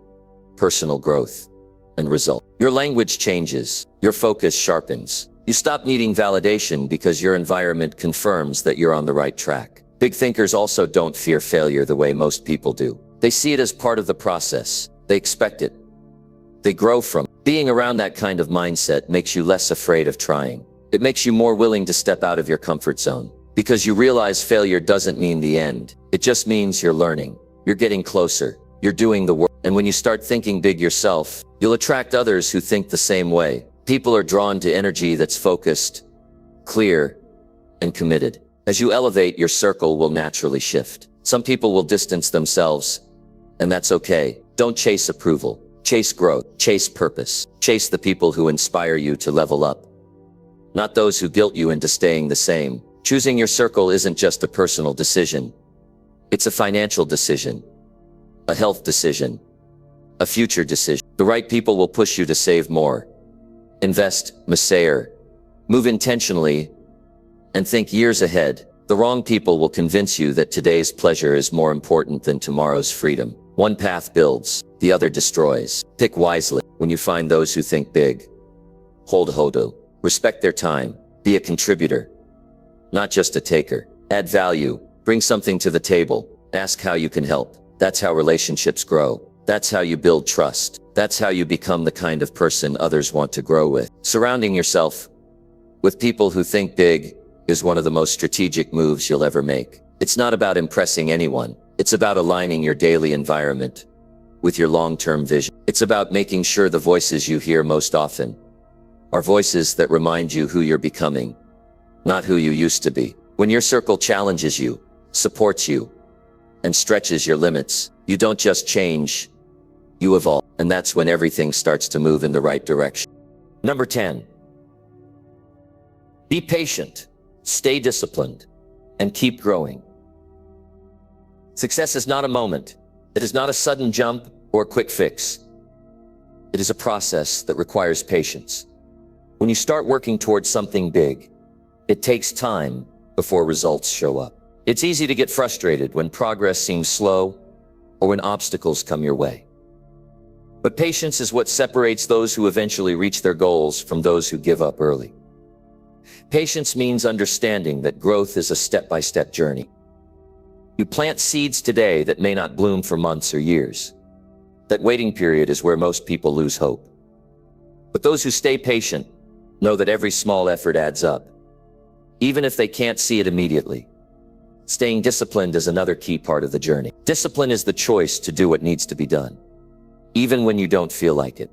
personal growth, and results. Your language changes. Your focus sharpens. You stop needing validation because your environment confirms that you're on the right track. Big thinkers also don't fear failure the way most people do. They see it as part of the process. They expect it. They grow from it. Being around that kind of mindset makes you less afraid of trying. It makes you more willing to step out of your comfort zone. Because you realize failure doesn't mean the end. It just means you're learning. You're getting closer. You're doing the work. And when you start thinking big yourself, you'll attract others who think the same way. People are drawn to energy that's focused, clear, and committed. As you elevate, your circle will naturally shift. Some people will distance themselves, and that's okay. Don't chase approval. Chase growth. Chase purpose. Chase the people who inspire you to level up, not those who guilt you into staying the same. Choosing your circle isn't just a personal decision. It's a financial decision, a health decision, a future decision. The right people will push you to save more, invest, move intentionally, and think years ahead. The wrong people will convince you that today's pleasure is more important than tomorrow's freedom. One path builds, the other destroys. Pick wisely. When you find those who think big, hold hodl. Respect their time. Be a contributor, not just a taker. Add value. Bring something to the table. Ask how you can help. That's how relationships grow. That's how you build trust. That's how you become the kind of person others want to grow with. Surrounding yourself with people who think big is one of the most strategic moves you'll ever make. It's not about impressing anyone. It's about aligning your daily environment with your long-term vision. It's about making sure the voices you hear most often are voices that remind you who you're becoming, not who you used to be. When your circle challenges you, supports you, and stretches your limits, you don't just change, you evolve. And that's when everything starts to move in the right direction. Number 10. Be patient, stay disciplined, and keep growing. Success is not a moment. It is not a sudden jump or a quick fix. It is a process that requires patience. When you start working towards something big, it takes time before results show up. It's easy to get frustrated when progress seems slow or when obstacles come your way. But patience is what separates those who eventually reach their goals from those who give up early. Patience means understanding that growth is a step-by-step journey. You plant seeds today that may not bloom for months or years. That waiting period is where most people lose hope. But those who stay patient know that every small effort adds up, even if they can't see it immediately. Staying disciplined is another key part of the journey. Discipline is the choice to do what needs to be done, even when you don't feel like it.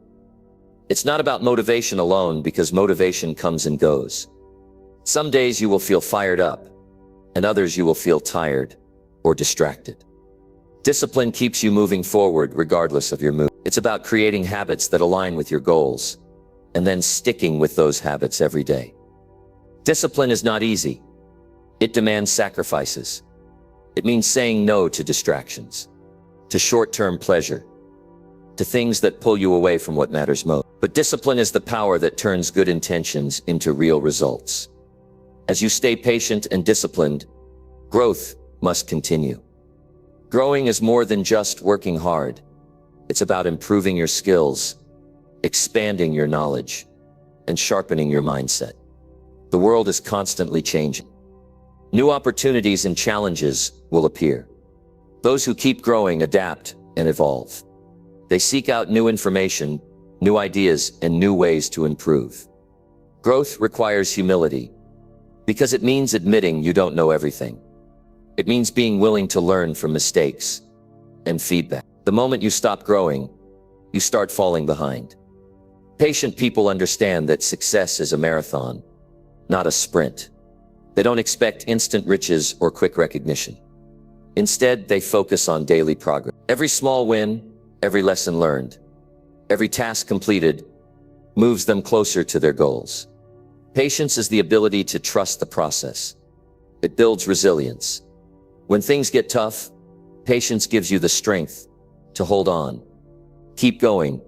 It's not about motivation alone, because motivation comes and goes. Some days you will feel fired up, and others you will feel tired. or distracted. Discipline keeps you moving forward regardless of your mood. It's about creating habits that align with your goals and then sticking with those habits every day. Discipline is not easy. It demands sacrifices. It means saying no to distractions, to short-term pleasure, to things that pull you away from what matters most. But discipline is the power that turns good intentions into real results. As you stay patient and disciplined, growth must continue. Growing is more than just working hard. It's about improving your skills, expanding your knowledge, and sharpening your mindset. The world is constantly changing. New opportunities and challenges will appear. Those who keep growing adapt and evolve. They seek out new information, new ideas, and new ways to improve. Growth requires humility, because it means admitting you don't know everything. It means being willing to learn from mistakes and feedback. The moment you stop growing, you start falling behind. Patient people understand that success is a marathon, not a sprint. They don't expect instant riches or quick recognition. Instead, they focus on daily progress. Every small win, every lesson learned, every task completed moves them closer to their goals. Patience is the ability to trust the process. It builds resilience. When things get tough, patience gives you the strength to hold on, keep going,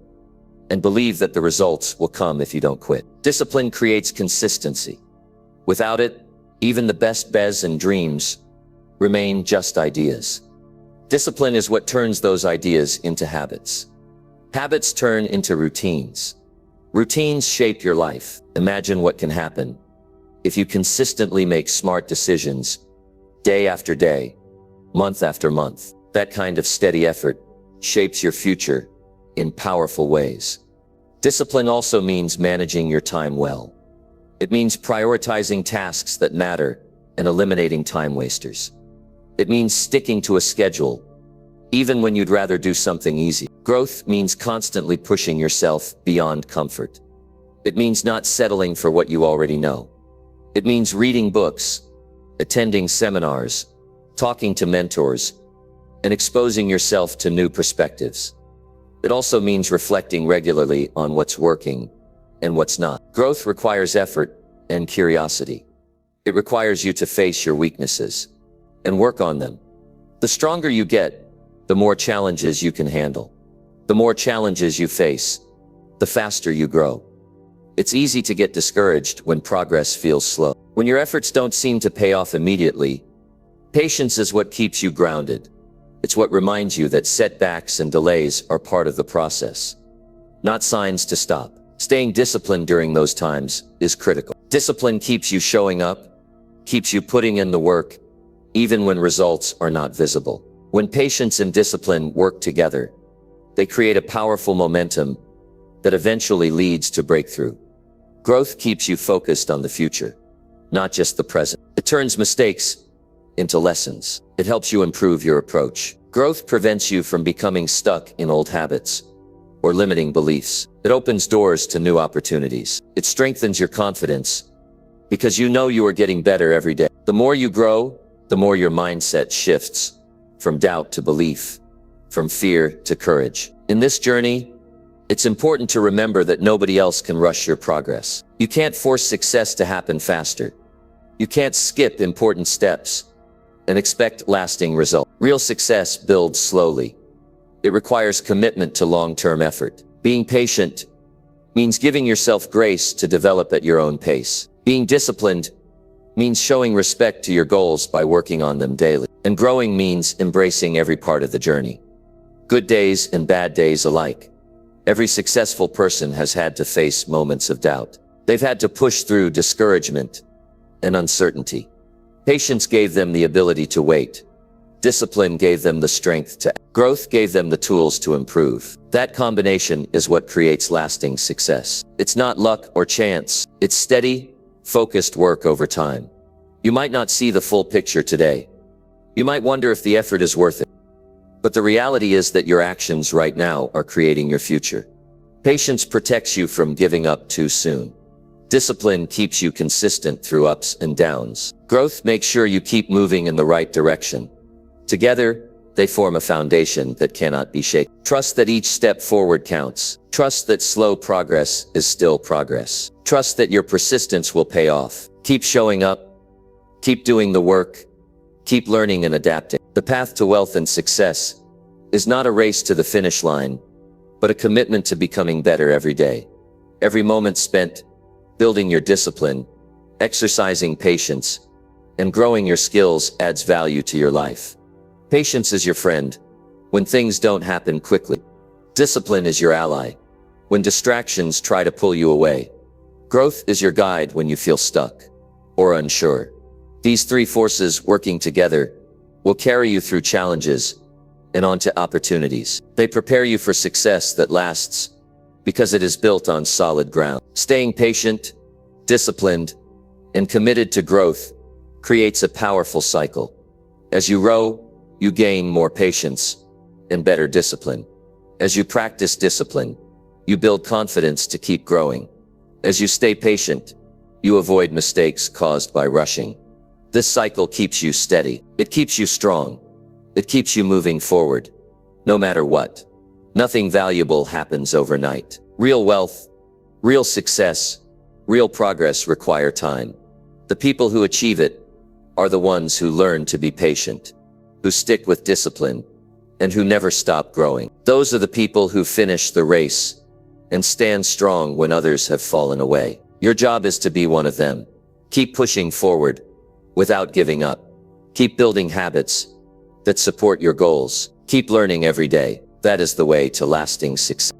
and believe that the results will come if you don't quit. Discipline creates consistency. Without it, even the best bets and dreams remain just ideas. Discipline is what turns those ideas into habits. Habits turn into routines. Routines shape your life. Imagine what can happen if you consistently make smart decisions day after day, month after month. That kind of steady effort shapes your future in powerful ways. Discipline also means managing your time well. It means prioritizing tasks that matter and eliminating time wasters. It means sticking to a schedule, even when you'd rather do something easy. Growth means constantly pushing yourself beyond comfort. It means not settling for what you already know. It means reading books, attending seminars, talking to mentors, and exposing yourself to new perspectives. It also means reflecting regularly on what's working and what's not. Growth requires effort and curiosity. It requires you to face your weaknesses and work on them. The stronger you get, the more challenges you can handle. The more challenges you face, the faster you grow. It's easy to get discouraged when progress feels slow. When your efforts don't seem to pay off immediately, patience is what keeps you grounded. It's what reminds you that setbacks and delays are part of the process, not signs to stop. Staying disciplined during those times is critical. Discipline keeps you showing up, keeps you putting in the work, even when results are not visible. When patience and discipline work together, they create a powerful momentum that eventually leads to breakthrough. Growth keeps you focused on the future, not just the present. It turns mistakes into lessons. It helps you improve your approach. Growth prevents you from becoming stuck in old habits or limiting beliefs. It opens doors to new opportunities. It strengthens your confidence because you know you are getting better every day. The more you grow, the more your mindset shifts from doubt to belief, from fear to courage. In this journey, it's important to remember that nobody else can rush your progress. You can't force success to happen faster. You can't skip important steps and expect lasting results. Real success builds slowly. It requires commitment to long-term effort. Being patient means giving yourself grace to develop at your own pace. Being disciplined means showing respect to your goals by working on them daily. And growing means embracing every part of the journey. Good days and bad days alike. Every successful person has had to face moments of doubt. They've had to push through discouragement and uncertainty. Patience gave them the ability to wait. Discipline gave them the strength to act. Growth gave them the tools to improve. That combination is what creates lasting success. It's not luck or chance. It's steady, focused work over time. You might not see the full picture today. You might wonder if the effort is worth it. But the reality is that your actions right now are creating your future. Patience protects you from giving up too soon. Discipline keeps you consistent through ups and downs. Growth makes sure you keep moving in the right direction, Together, they form a foundation that cannot be shaken. Trust that each step forward counts. Trust that slow progress is still progress. Trust that your persistence will pay off. Keep showing up. Keep doing the work. Keep learning and adapting. The path to wealth and success is not a race to the finish line, but a commitment to becoming better every day. Every moment spent building your discipline, exercising patience, and growing your skills adds value to your life. Patience is your friend when things don't happen quickly. Discipline is your ally when distractions try to pull you away. Growth is your guide when you feel stuck or unsure. These three forces working together will carry you through challenges and onto opportunities. They prepare you for success that lasts because it is built on solid ground. Staying patient, disciplined, and committed to growth creates a powerful cycle. As you row, you gain more patience and better discipline. As you practice discipline, you build confidence to keep growing. As you stay patient, you avoid mistakes caused by rushing. This cycle keeps you steady. It keeps you strong. It keeps you moving forward, no matter what. Nothing valuable happens overnight. Real wealth, real success, real progress require time. The people who achieve it are the ones who learn to be patient, who stick with discipline, and who never stop growing. Those are the people who finish the race and stand strong when others have fallen away. Your job is to be one of them. Keep pushing forward without giving up. Keep building habits that support your goals. Keep learning every day. That is the way to lasting success.